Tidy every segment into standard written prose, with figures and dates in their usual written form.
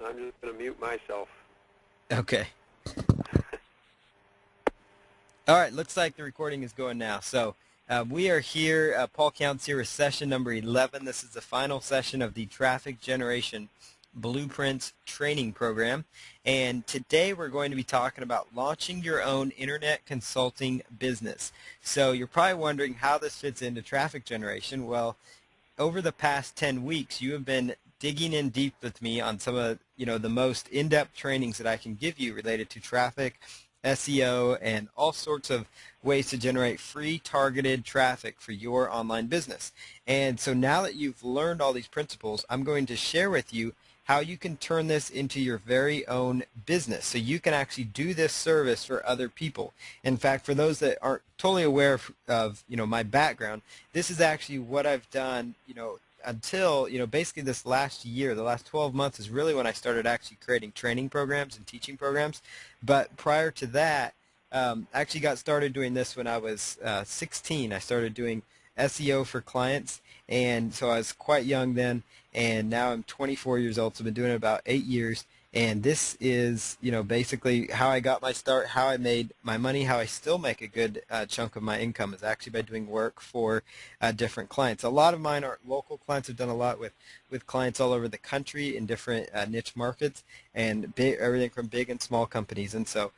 I'm just going to mute myself. Okay. All right, looks like the recording is going now. So we are here, Paul Counts here with session number 11. This is the final session of the Traffic Generation Blueprints training program. And today we're going to be talking about launching your own internet consulting business. So you're probably wondering how this fits into traffic generation. Well, over the past 10 weeks, you have been digging in deep with me on some of, the most in-depth trainings that I can give you related to traffic, SEO, and all sorts of ways to generate free targeted traffic for your online business. And so now that you've learned all these principles, I'm going to share with you how you can turn this into your very own business so you can actually do this service for other people. In fact, for those that aren't totally aware of my background, this is actually what I've done, until, basically this last year. The last 12 months is really when I started actually creating training programs and teaching programs. But prior to that, I actually got started doing this when I was 16. I started doing SEO for clients, and so I was quite young then, and now I'm 24 years old, so I've been doing it about 8 years. And this is, basically how I got my start, how I made my money, how I still make a good chunk of my income is actually by doing work for different clients. A lot of mine are local clients. I've done a lot with clients all over the country in different niche markets, and everything from big and small companies. And so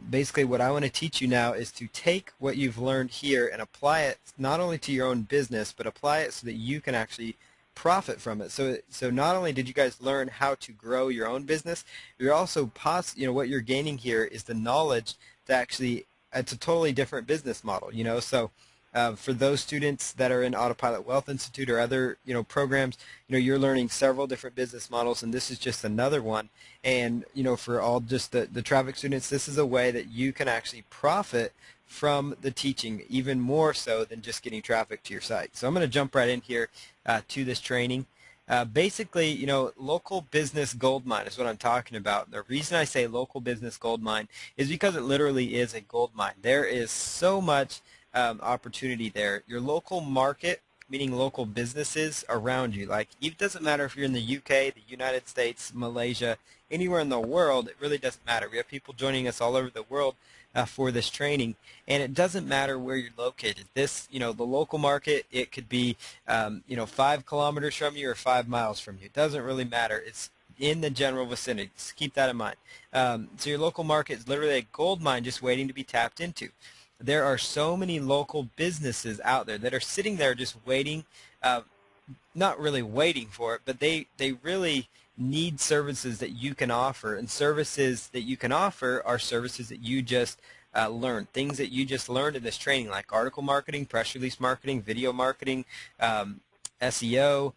basically what I want to teach you now is to take what you've learned here and apply it not only to your own business, but apply it so that you can actually profit from it. So not only did you guys learn how to grow your own business, you're also what you're gaining here is the knowledge to actually, it's a totally different business model. So for those students that are in Autopilot Wealth Institute or other programs, you're learning several different business models, and this is just another one. And for all just the traffic students, this is a way that you can actually profit from the teaching, even more so than just getting traffic to your site. So I'm going to jump right in here to this training. Basically, local business gold mine is what I'm talking about. The reason I say local business gold mine is because it literally is a gold mine. There is so much opportunity there. Your local market, meaning local businesses around you. Like, it doesn't matter if you're in the UK, the United States, Malaysia, anywhere in the world, it really doesn't matter. We have people joining us all over the world for this training, and it doesn't matter where you're located. This, the local market, it could be, 5 kilometers from you or 5 miles from you. It doesn't really matter. It's in the general vicinity. Just keep that in mind. So your local market is literally a gold mine just waiting to be tapped into. There are so many local businesses out there that are sitting there just waiting, not really waiting for it, but they really need services that you can offer, and services that you can offer are services that you just learned, things that you just learned in this training, like article marketing, press release marketing, video marketing, SEO,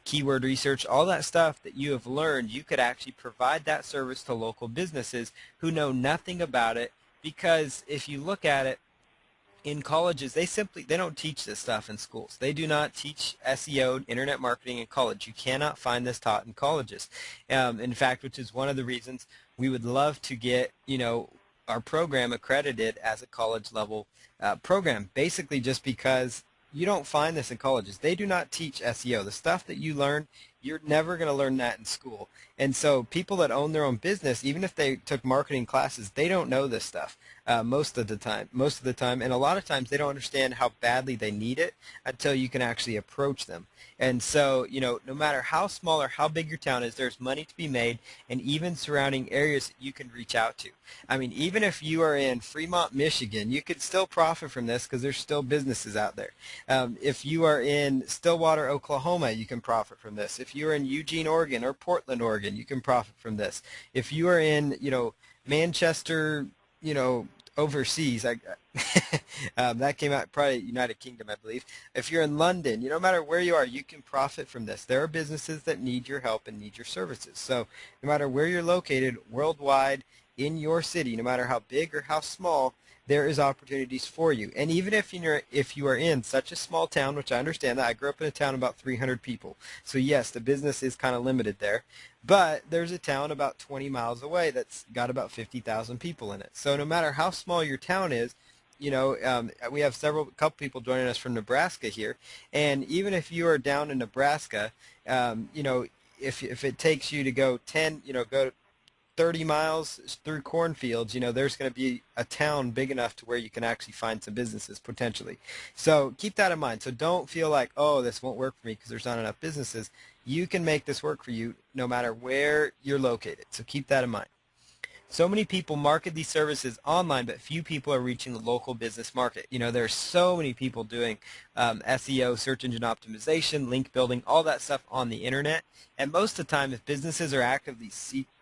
keyword research, all that stuff that you have learned. You could actually provide that service to local businesses who know nothing about it, because if you look at it, in colleges, they don't teach this stuff in schools. They do not teach SEO, internet marketing in college. You cannot find this taught in colleges. In fact, which is one of the reasons we would love to get, our program accredited as a college level program, basically just because you don't find this in colleges. They do not teach SEO. The stuff that you learn, you're never going to learn that in school. And so people that own their own business, even if they took marketing classes, they don't know this stuff most of the time. And a lot of times they don't understand how badly they need it until you can actually approach them. And so, no matter how small or how big your town is, there's money to be made, and even surrounding areas that you can reach out to. I mean, even if you are in Fremont, Michigan, you could still profit from this because there's still businesses out there. If you are in Stillwater, Oklahoma, you can profit from this. If you are in Eugene, Oregon, or Portland, Oregon, you can profit from this. If you are in, Manchester, overseas, that came out probably United Kingdom, I believe. If you're in London, no matter where you are, you can profit from this. There are businesses that need your help and need your services. So no matter where you're located worldwide in your city, no matter how big or how small, there is opportunities for you. And even if you are in such a small town, which I understand that, I grew up in a town about 300 people. So yes, the business is kind of limited there. But there's a town about 20 miles away that's got about 50,000 people in it. So no matter how small your town is, we have couple people joining us from Nebraska here. And even if you are down in Nebraska, if it takes you to go 10, go 30 miles through cornfields, there's going to be a town big enough to where you can actually find some businesses potentially. So keep that in mind. So don't feel like, oh, this won't work for me because there's not enough businesses. You can make this work for you no matter where you're located. So keep that in mind. So many people market these services online, but few people are reaching the local business market. There's so many people doing SEO, search engine optimization, link building, all that stuff on the internet. And most of the time, if businesses are actively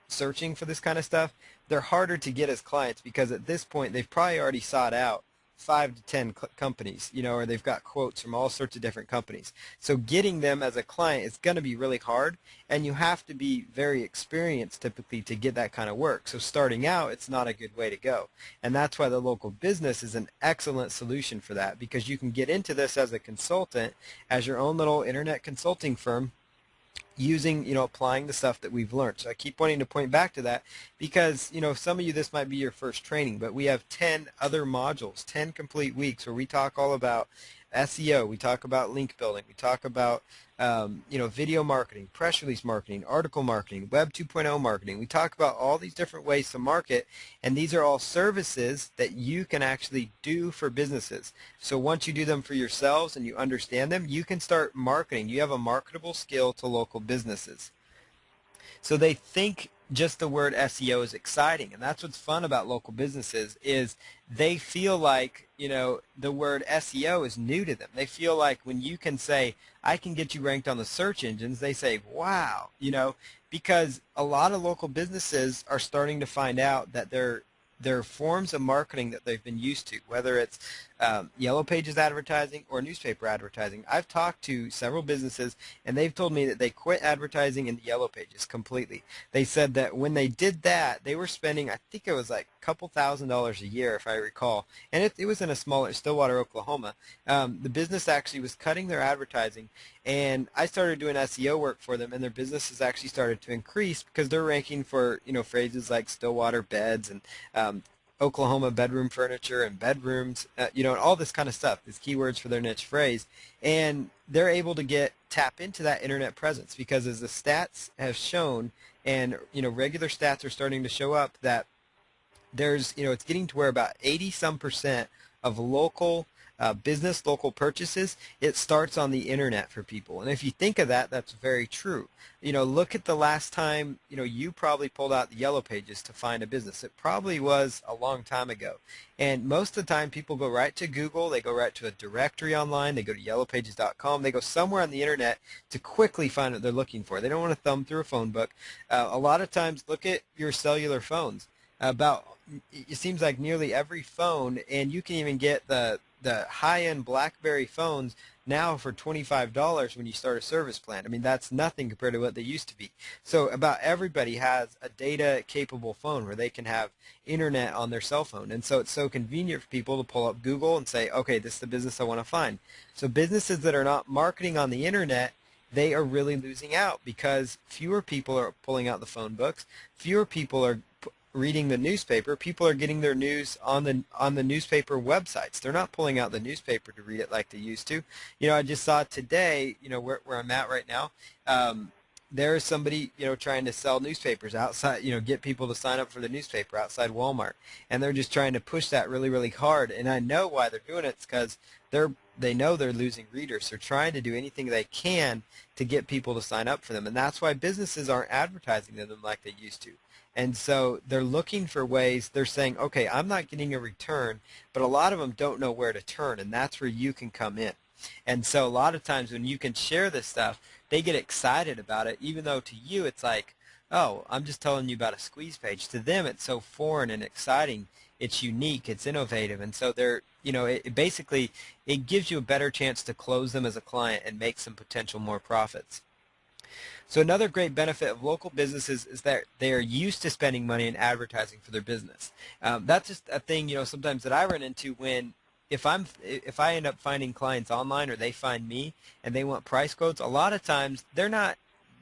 searching for this kind of stuff, they're harder to get as clients because at this point, they've probably already sought out 5 to 10 companies, or they've got quotes from all sorts of different companies. So getting them as a client is going to be really hard, and you have to be very experienced typically to get that kind of work. So starting out, it's not a good way to go. And that's why the local business is an excellent solution for that, because you can get into this as a consultant, as your own little internet consulting firm, using, applying the stuff that we've learned. So I keep wanting to point back to that because, some of you, this might be your first training, but we have 10 other modules, 10 complete weeks where we talk all about SEO, we talk about link building, we talk about, video marketing, press release marketing, article marketing, Web 2.0 marketing. We talk about all these different ways to market, and these are all services that you can actually do for businesses. So once you do them for yourselves and you understand them, you can start marketing. You have a marketable skill to local businesses. So they think just the word SEO is exciting, and that's what's fun about local businesses is they feel like, the word SEO is new to them. They feel like when you can say, I can get you ranked on the search engines, they say, wow, because a lot of local businesses are starting to find out that there are forms of marketing that they've been used to, whether it's Yellow Pages advertising or newspaper advertising. I've talked to several businesses, and they've told me that they quit advertising in the Yellow Pages completely. They said that when they did that, they were spending, I think it was like a couple $1,000s a year, if I recall, and it was in a smaller, Stillwater, Oklahoma. The business actually was cutting their advertising, and I started doing SEO work for them, and their business has actually started to increase because they're ranking for, phrases like Stillwater beds and Oklahoma bedroom furniture and bedrooms, and all this kind of stuff, these keywords for their niche phrase. And they're able to tap into that internet presence because as the stats have shown, and, regular stats are starting to show up that there's, it's getting to where about 80-some% of local local purchases, it starts on the internet for people. And if you think of that, that's very true. Look at the last time, you probably pulled out the Yellow Pages to find a business. It probably was a long time ago. And most of the time people go right to Google, they go right to a directory online, they go to yellowpages.com, they go somewhere on the internet to quickly find what they're looking for. They don't want to thumb through a phone book. A lot of times, look at your cellular phones. It seems like nearly every phone, and you can even get the high-end BlackBerry phones now for $25 when you start a service plan. I mean, that's nothing compared to what they used to be. So about everybody has a data-capable phone where they can have internet on their cell phone. And so it's so convenient for people to pull up Google and say, okay, this is the business I want to find. So businesses that are not marketing on the internet, they are really losing out because fewer people are pulling out the phone books, fewer people are reading the newspaper. People are getting their news on the newspaper websites. They're not pulling out the newspaper to read it like they used to. I just saw today, where I'm at right now, there is somebody, trying to sell newspapers outside, get people to sign up for the newspaper outside Walmart. And they're just trying to push that really, really hard. And I know why they're doing it. It's because they know they're losing readers. They're trying to do anything they can to get people to sign up for them. And that's why businesses aren't advertising to them like they used to. And so they're looking for ways. They're saying, okay, I'm not getting a return, but a lot of them don't know where to turn, and that's where you can come in. And so a lot of times when you can share this stuff, they get excited about it, even though to you it's like, oh, I'm just telling you about a squeeze page. To them it's so foreign and exciting. It's unique. It's innovative. And so they're, it basically, it gives you a better chance to close them as a client and make some potential more profits. So another great benefit of local businesses is that they are used to spending money in advertising for their business. That's just a thing, sometimes that I run into when if I end up finding clients online or they find me and they want price quotes, a lot of times they're not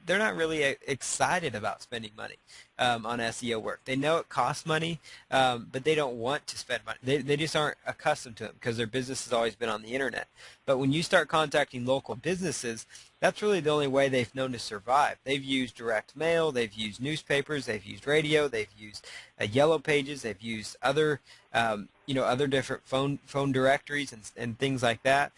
they're not really excited about spending money on SEO work. They know it costs money, but they don't want to spend money. They just aren't accustomed to it because their business has always been on the internet. But when you start contacting local businesses, that's really the only way they've known to survive. They've used direct mail, they've used newspapers, they've used radio, they've used yellow pages, they've used other other different phone directories and things like that.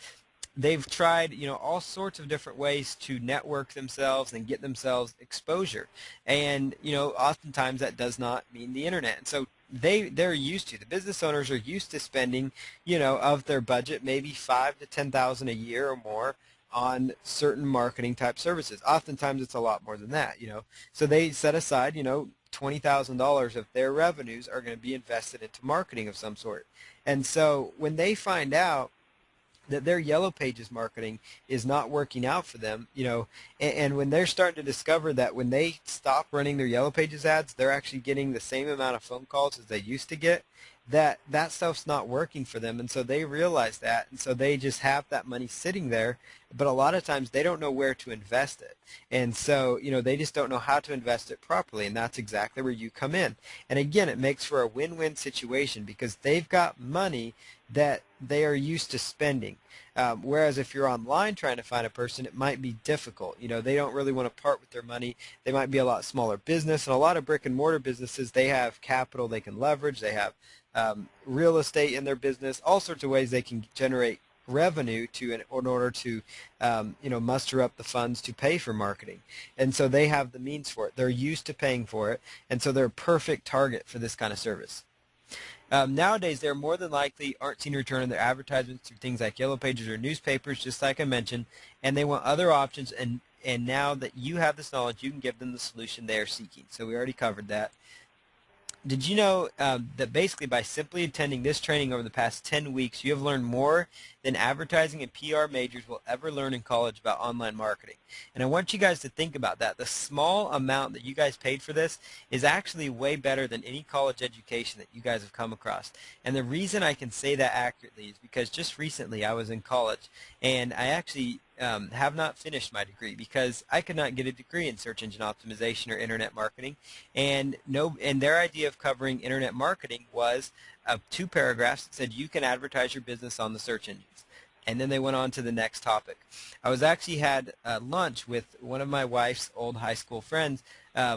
They've tried, all sorts of different ways to network themselves and get themselves exposure. And, oftentimes that does not mean the internet. And so they're used to, the business owners are used to spending, of their budget, maybe $5,000 to $10,000 a year or more on certain marketing type services. Oftentimes it's a lot more than that, So they set aside, $20,000 of their revenues are going to be invested into marketing of some sort. And so when they find out that their Yellow Pages marketing is not working out for them, and when they're starting to discover that when they stop running their Yellow Pages ads, they're actually getting the same amount of phone calls as they used to get, that stuff's not working for them. And so they realize that, and so they just have that money sitting there, but a lot of times they don't know where to invest it. And so, they just don't know how to invest it properly, and that's exactly where you come in. And again, it makes for a win-win situation because they've got money that they are used to spending. Whereas if you're online trying to find a person, it might be difficult. They don't really want to part with their money. They might be a lot smaller business, and a lot of brick and mortar businesses, they have capital they can leverage. They have real estate in their business, all sorts of ways they can generate revenue in order to muster up the funds to pay for marketing. And so they have the means for it. They're used to paying for it, and so they're a perfect target for this kind of service. Nowadays, they're more than likely aren't seeing a return on their advertisements through things like Yellow Pages or newspapers, just like I mentioned, and they want other options. And now that you have this knowledge, you can give them the solution they are seeking. So we already covered that. Did you know that basically by simply attending this training over the past 10 weeks, you have learned more than advertising and PR majors will ever learn in college about online marketing? And I want you guys to think about that. The small amount that you guys paid for this is actually way better than any college education that you guys have come across. And the reason I can say that accurately is because just recently I was in college, and I actually have not finished my degree because I could not get a degree in search engine optimization or internet marketing, and their idea of covering internet marketing was 2 paragraphs that said you can advertise your business on the search engines, and then they went on to the next topic. I was actually had lunch with one of my wife's old high school friends,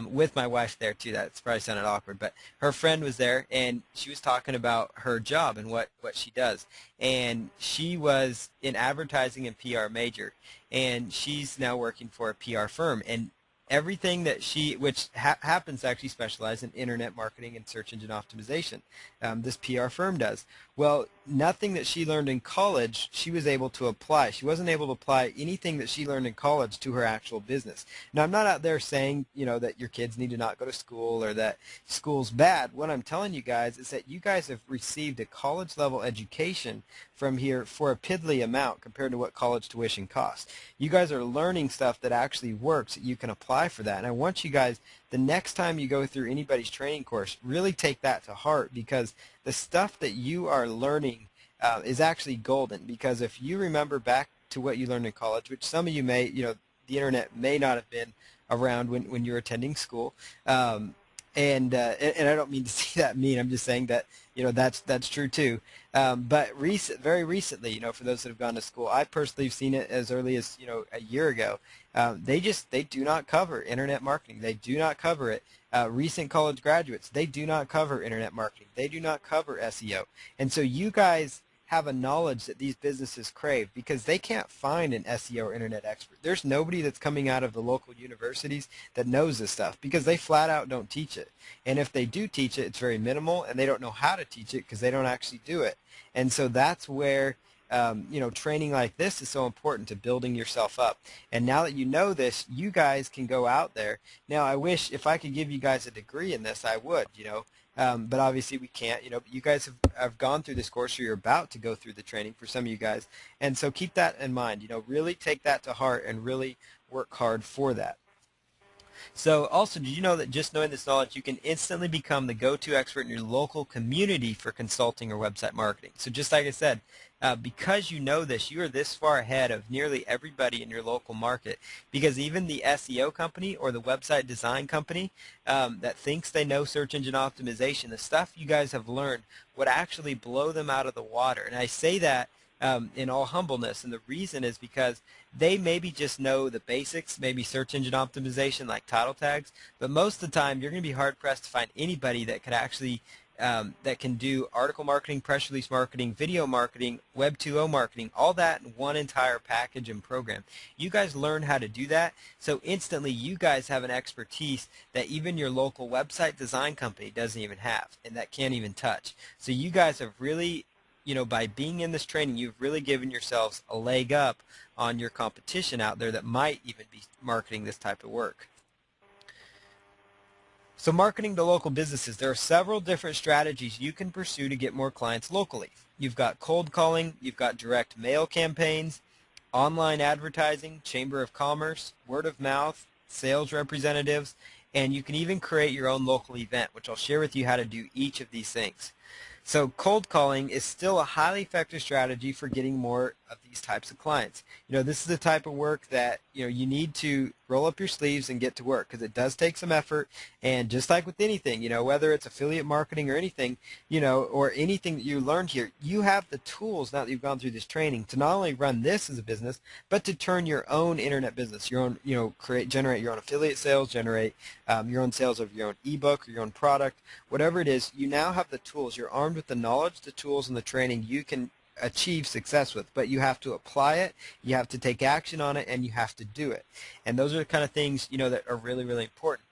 with my wife there too. That's probably sounded awkward, but her friend was there, and she was talking about her job and what she does. And she was in advertising and PR major, and she's now working for a PR firm. And everything that which happens to actually specialize in internet marketing and search engine optimization, this PR firm does. Well, nothing that she learned in college she was able to apply. She wasn't able to apply anything that she learned in college to her actual business. Now, I'm not out there saying, that your kids need to not go to school or that school's bad. What I'm telling you guys is that you guys have received a college-level education from here for a piddly amount compared to what college tuition costs. You guys are learning stuff that actually works that you can apply for that. And I want you guys, the next time you go through anybody's training course, really take that to heart, because the stuff that you are learning is actually golden. Because if you remember back to what you learned in college, which some of you may, the internet may not have been around when you were attending school, and I don't mean to see that mean. I'm just saying that that's true too. But very recently, for those that have gone to school, I personally have seen it as early as a year ago. They do not cover internet marketing. They do not cover it. Recent college graduates, they do not cover internet marketing. They do not cover SEO. And so you guys have a knowledge that these businesses crave, because they can't find an SEO or internet expert. There's nobody that's coming out of the local universities that knows this stuff, because they flat out don't teach it. And if they do teach it, it's very minimal, and they don't know how to teach it because they don't actually do it. And so that's where training like this is so important to building yourself up. And now that you know this, you guys can go out there. Now, I wish if I could give you guys a degree in this, I would, but obviously we can't, but you guys have gone through this course, or you're about to go through the training for some of you guys. And so keep that in mind, really take that to heart and really work hard for that. So also, did you know that just knowing this knowledge, you can instantly become the go-to expert in your local community for consulting or website marketing? So just like I said, because you know this, you are this far ahead of nearly everybody in your local market, because even the SEO company or the website design company that thinks they know search engine optimization, the stuff you guys have learned would actually blow them out of the water. And I say that in all humbleness, and the reason is because they maybe just know the basics, maybe search engine optimization like title tags, but most of the time you're going to be hard pressed to find anybody that could actually that can do article marketing, press release marketing, video marketing, Web 2.0 marketing, all that in one entire package and program. You guys learn how to do that, so instantly you guys have an expertise that even your local website design company doesn't even have, and that can't even touch. So you guys have really, by being in this training, you've really given yourselves a leg up on your competition out there that might even be marketing this type of work. So marketing to local businesses, there are several different strategies you can pursue to get more clients locally. You've got cold calling, you've got direct mail campaigns, online advertising, chamber of commerce, word of mouth, sales representatives, and you can even create your own local event, which I'll share with you how to do each of these things. So cold calling is still a highly effective strategy for getting more of these types of clients. This is the type of work that, you need to roll up your sleeves and get to work, because it does take some effort. And just like with anything, whether it's affiliate marketing or anything, or anything that you learned here, you have the tools now that you've gone through this training to not only run this as a business, but to turn your own internet business, your own, generate your own affiliate sales, generate your own sales of your own ebook or your own product, whatever it is. You now have the tools. You're armed with the knowledge, the tools, and the training you can achieve success with, but you have to apply it, you have to take action on it, and you have to do it. And those are the kind of things, that are really, really important.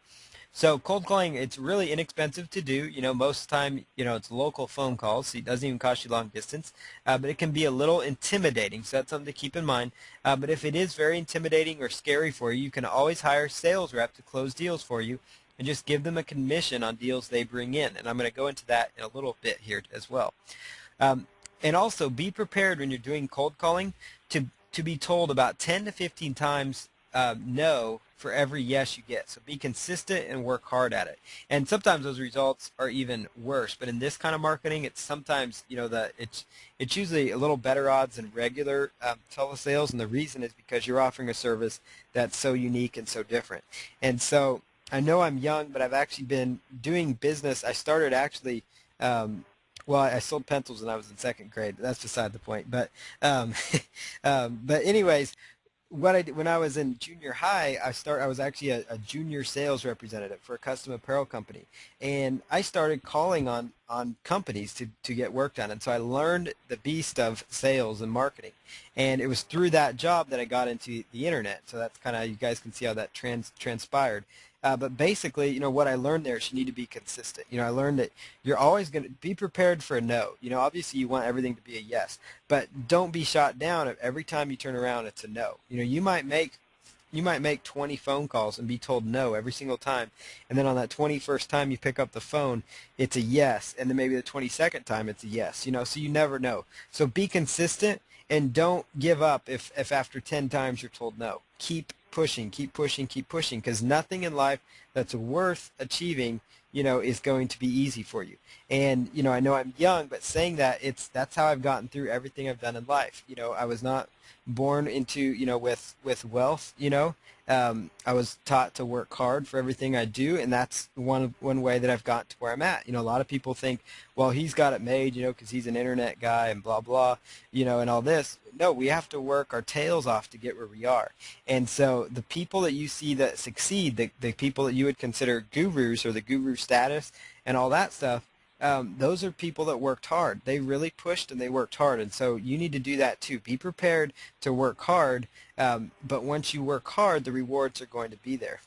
So cold calling, it's really inexpensive to do. Most of the time, it's local phone calls, so it doesn't even cost you long distance, but it can be a little intimidating, so that's something to keep in mind. But if it is very intimidating or scary for you, you can always hire a sales rep to close deals for you and just give them a commission on deals they bring in. And I'm going to go into that in a little bit here as well. And also be prepared when you're doing cold calling to be told about 10 to 15 times no for every yes you get. So be consistent and work hard at it. And sometimes those results are even worse. But in this kind of marketing, it's sometimes, it's usually a little better odds than regular telesales. And the reason is because you're offering a service that's so unique and so different. And so I know I'm young, but I've actually been doing business. I started actually well, I sold pencils when I was in second grade. But that's beside the point. But anyways, when I was in junior high, I was actually a junior sales representative for a custom apparel company, and I started calling on companies to get work done. And so I learned the beast of sales and marketing, and it was through that job that I got into the internet. So that's kind of, you guys can see how that transpired. But basically, what I learned there is you need to be consistent. I learned that you're always going to be prepared for a no. Obviously you want everything to be a yes, but don't be shot down if every time you turn around it's a no. You might make 20 phone calls and be told no every single time, and then on that 21st time you pick up the phone, it's a yes, and then maybe the 22nd time it's a yes. So you never know. So be consistent and don't give up if after 10 times you're told no. Keep pushing, because nothing in life that's worth achieving, is going to be easy for you. And, I know I'm young, but saying that, that's how I've gotten through everything I've done in life. I was not born into, with wealth, I was taught to work hard for everything I do, and that's one way that I've gotten to where I'm at. A lot of people think, well, he's got it made, because he's an internet guy and blah, blah, and all this. No, we have to work our tails off to get where we are. And so the people that you see that succeed, the people that you would consider gurus or the guru status and all that stuff, those are people that worked hard. They really pushed and they worked hard. And so you need to do that too. Be prepared to work hard, but once you work hard, the rewards are going to be there.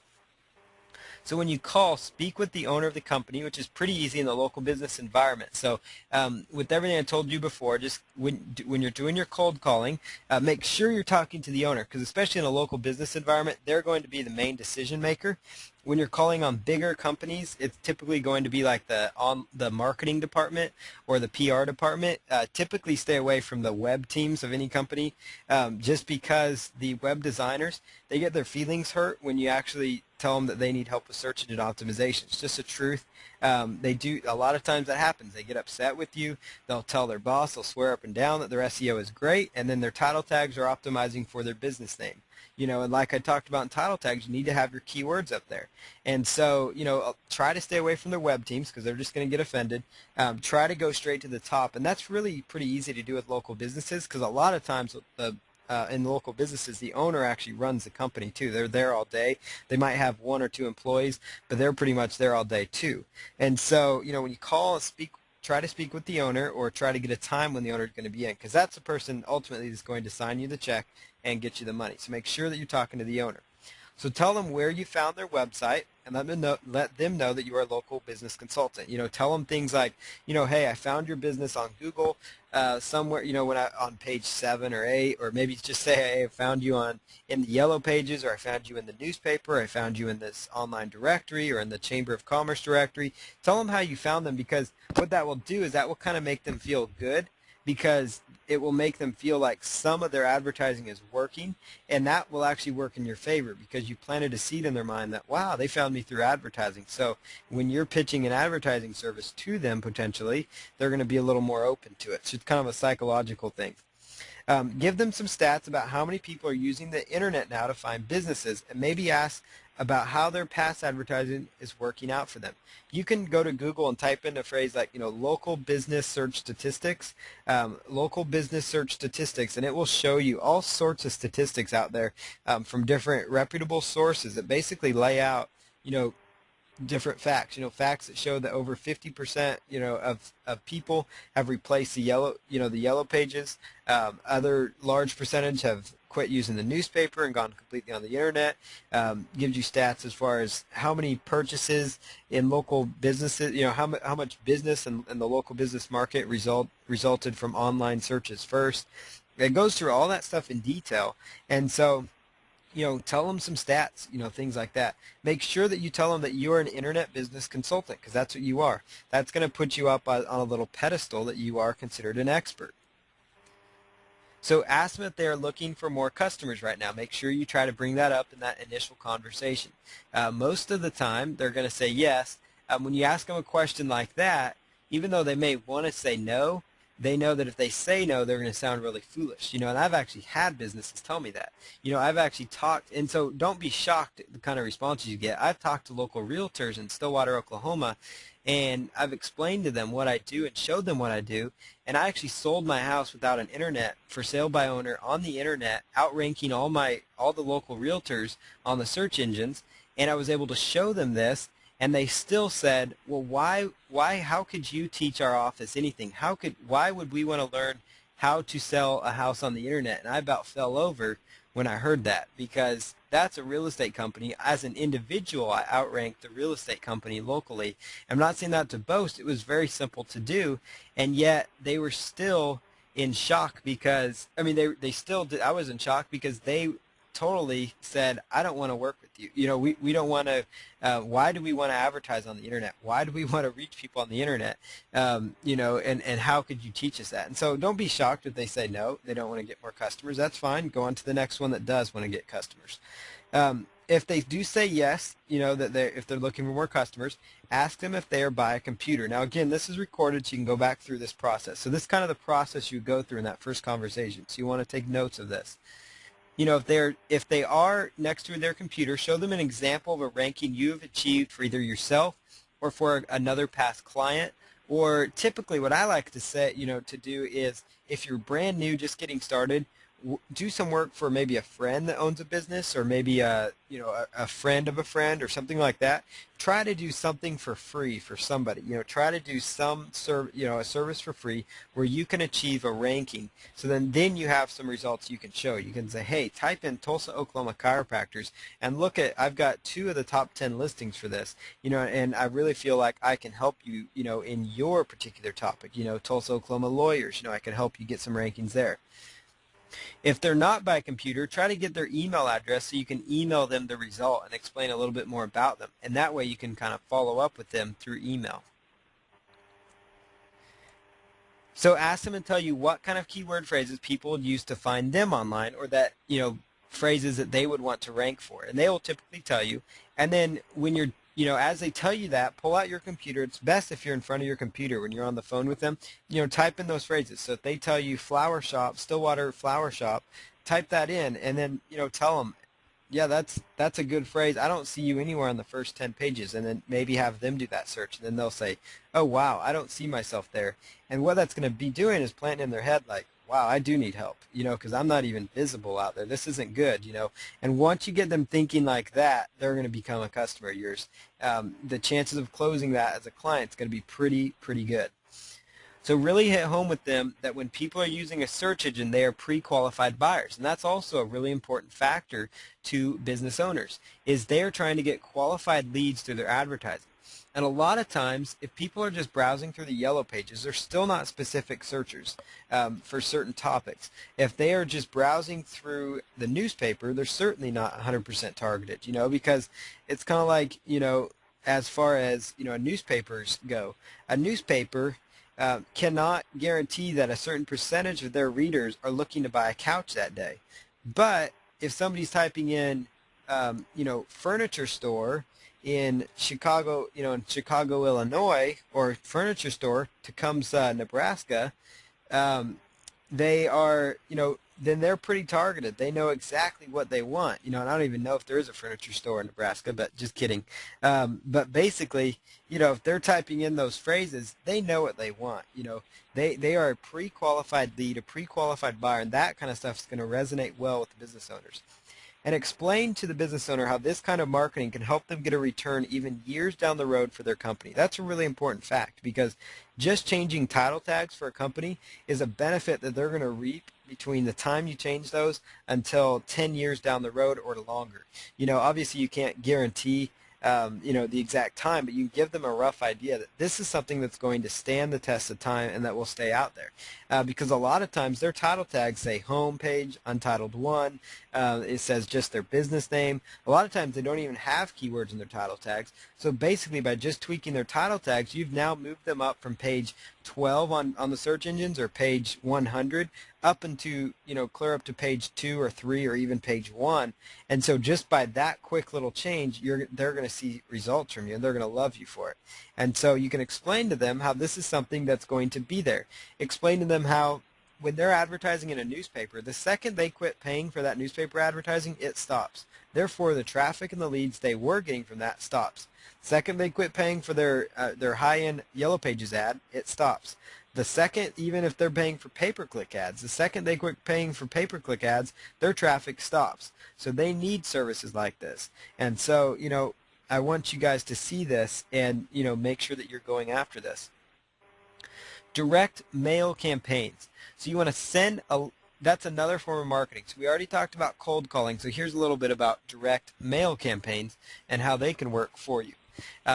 So when you call, speak with the owner of the company, which is pretty easy in the local business environment. So with everything I told you before, just when you're doing your cold calling, make sure you're talking to the owner, because especially in a local business environment, they're going to be the main decision maker. when you're calling on bigger companies, it's typically going to be like the marketing department or the PR department. Typically stay away from the web teams of any company, just because the web designers, they get their feelings hurt when you actually tell them that they need help with search engine optimization. It's just the truth. They do, a lot of times that happens. They get upset with you. They'll tell their boss, they'll swear up and down that their SEO is great, and then their title tags are optimizing for their business name. And like I talked about in title tags, you need to have your keywords up there. And so, try to stay away from the web teams because they're just going to get offended. Try to go straight to the top. And that's really pretty easy to do with local businesses, because a lot of times in local businesses, the owner actually runs the company too. They're there all day. They might have 1 or 2 employees, but they're pretty much there all day too. And so, when you call and speak, try to speak with the owner, or try to get a time when the owner is going to be in, because that's the person ultimately that's going to sign you the check and get you the money. So make sure that you're talking to the owner. So tell them where you found their website, and let them know that you are a local business consultant. Tell them things like, hey, I found your business on Google somewhere, on page 7 or 8, or maybe just say, hey, I found you in the yellow pages, or I found you in the newspaper, or I found you in this online directory, or in the Chamber of Commerce directory. Tell them how you found them, because what that will do is that will kind of make them feel good, because it will make them feel like some of their advertising is working, and that will actually work in your favor because you planted a seed in their mind that, wow, they found me through advertising. So when you're pitching an advertising service to them, potentially, they're going to be a little more open to it. So it's kind of a psychological thing. Give them some stats about how many people are using the internet now to find businesses, and maybe ask about how their past advertising is working out for them. You can go to Google and type in a phrase like, local business search statistics, and it will show you all sorts of statistics out there from different reputable sources that basically lay out, different facts, facts that show that over 50%, of people have replaced the yellow pages. Other large percentage have quit using the newspaper and gone completely on the internet. Gives you stats as far as how many purchases in local businesses, how much business in the local business market resulted from online searches first. It goes through all that stuff in detail. And so, tell them some stats, things like that. Make sure that you tell them that you're an internet business consultant, because that's what you are. That's going to put you up on a little pedestal that you are considered an expert. So ask them if they are looking for more customers right now. Make sure you try to bring that up in that initial conversation. Most of the time, they're going to say yes. When you ask them a question like that, even though they may want to say no, they know that if they say no, they're going to sound really foolish. And I've actually had businesses tell me that. I've actually talked, and so don't be shocked at the kind of responses you get. I've talked to local realtors in Stillwater, Oklahoma, and I've explained to them what I do and showed them what I do, and I actually sold my house without an internet for sale by owner on the internet, outranking all the local realtors on the search engines, and I was able to show them this. And they still said, well, how could you teach our office anything? Why would we want to learn how to sell a house on the internet? And I about fell over when I heard that, because that's a real estate company. As an individual, I outranked the real estate company locally. I'm not saying that to boast. It was very simple to do, and yet they were still in shock because, they still did. I was in shock because they totally said, I don't want to work with you. We don't want to, why do we want to advertise on the internet? Why do we want to reach people on the internet? And how could you teach us that? And so don't be shocked if they say no, they don't want to get more customers. That's fine. Go on to the next one that does want to get customers. If they do say yes, if they're looking for more customers, ask them if they are by a computer. Now, again, this is recorded, so you can go back through this process. So this is kind of the process you go through in that first conversation. So you want to take notes of this. If they are next to their computer, show them an example of a ranking you have achieved for either yourself or for another past client. Or typically what I like to say, to do is, if you're brand new, just getting started, do some work for maybe a friend that owns a business, or maybe a friend of a friend or something like that. Try to do something for free for somebody. Try to do a service for free where you can achieve a ranking. So then you have some results you can show. You can say, hey, type in Tulsa, Oklahoma chiropractors and look at, I've got 2 of the top 10 listings for this, and I really feel like I can help you, in your particular topic. Tulsa, Oklahoma lawyers, I can help you get some rankings there. If they're not by computer, try to get their email address so you can email them the result and explain a little bit more about them. And that way you can kind of follow up with them through email. So ask them and tell you what kind of keyword phrases people would use to find them online, or that, phrases that they would want to rank for. And they will typically tell you. And then when you're, as they tell you that, pull out your computer. It's best if you're in front of your computer when you're on the phone with them, type in those phrases. So if they tell you flower shop, Stillwater flower shop, type that in and then, tell them, yeah, that's a good phrase. I don't see you anywhere on the first 10 pages, and then maybe have them do that search, and then they'll say, oh, wow, I don't see myself there. And what that's going to be doing is planting in their head like, wow, I do need help, because I'm not even visible out there. This isn't good, And once you get them thinking like that, they're going to become a customer of yours. The chances of closing that as a client is going to be pretty good. So really hit home with them that when people are using a search engine, they are pre-qualified buyers. And that's also a really important factor to business owners, is they're trying to get qualified leads through their advertising. And a lot of times, if people are just browsing through the yellow pages, they're still not specific searchers for certain topics. If they are just browsing through the newspaper, they're certainly not 100% targeted, because it's kind of like, as far as, newspapers go. A newspaper cannot guarantee that a certain percentage of their readers are looking to buy a couch that day. But if somebody's typing in, furniture store in Chicago, Illinois, or furniture store, Tecumseh, Nebraska, they are, then they're pretty targeted. They know exactly what they want, and I don't even know if there is a furniture store in Nebraska, but just kidding. But basically, if they're typing in those phrases, they know what they want. They are a pre-qualified lead, a pre-qualified buyer, and that kind of stuff is going to resonate well with the business owners. And explain to the business owner how this kind of marketing can help them get a return even years down the road for their company. That's a really important fact, because just changing title tags for a company is a benefit that they're going to reap between the time you change those until 10 years down the road or longer. Obviously you can't guarantee the exact time, but you can give them a rough idea that this is something that's going to stand the test of time and that will stay out there. Because a lot of times their title tags say home page, untitled one, it says just their business name. A lot of times they don't even have keywords in their title tags. So basically by just tweaking their title tags, you've now moved them up from page 12 on the search engines, or page 100, up into, clear up to page 2 or 3 or even page 1. And so just by that quick little change, they're going to see results from you, and they're going to love you for it. And so you can explain to them how this is something that's going to be there. Explain to them how when they're advertising in a newspaper, the second they quit paying for that newspaper advertising, it stops. Therefore, the traffic and the leads they were getting from that stops. Second they quit paying for their high-end Yellow Pages ad, it stops. The second, even if they're paying for pay-per-click ads, the second they quit paying for pay-per-click ads, their traffic stops. So they need services like this. And so, I want you guys to see this and, make sure that you're going after this. Direct mail campaigns. So you want to send that's another form of marketing. So we already talked about cold calling. So here's a little bit about direct mail campaigns and how they can work for you.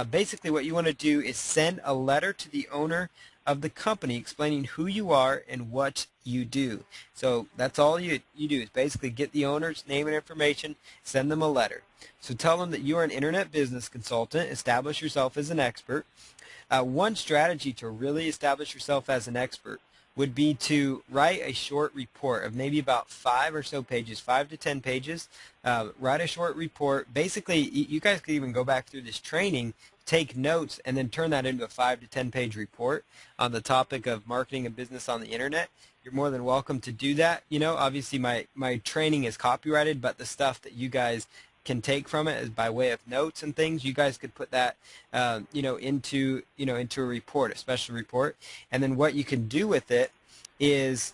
Basically what you want to do is send a letter to the owner of the company explaining who you are and what you do. So that's all you do is basically get the owner's name and information, send them a letter. So tell them that you are an internet business consultant, establish yourself as an expert. One strategy to really establish yourself as an expert would be to write a short report of maybe about 5 or so pages, 5 to 10 pages. Write a short report. Basically, you guys could even go back through this training, take notes, and then turn that into a 5 to 10 page report on the topic of marketing a business on the internet. You're more than welcome to do that. Obviously my training is copyrighted, but the stuff that you guys can take from it is by way of notes and things. You guys could put that into a report, a special report, and then what you can do with it is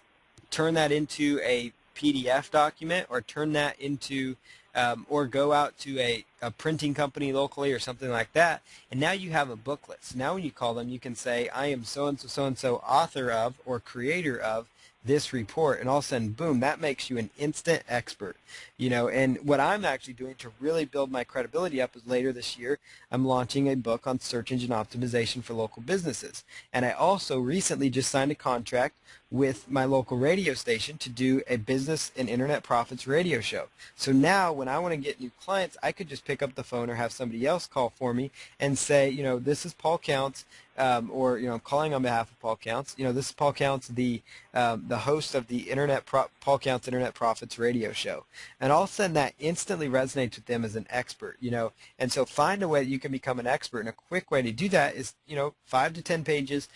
turn that into a PDF document, or turn that into or go out to a printing company locally or something like that, and now you have a booklet. So now when you call them, you can say, I am so-and-so author of or creator of this report, and all of a sudden, boom, that makes you an instant expert. And what I'm actually doing to really build my credibility up is later this year, I'm launching a book on search engine optimization for local businesses. And I also recently just signed a contract with my local radio station to do a business and internet profits radio show. So now when I want to get new clients, I could just pick up the phone or have somebody else call for me and say, this is Paul Counts, or I'm calling on behalf of Paul Counts. This is Paul Counts, the host of the Paul Counts Internet Profits radio show. And all of a sudden that instantly resonates with them as an expert, And so find a way that you can become an expert. And a quick way to do that is, 5 to 10 pages,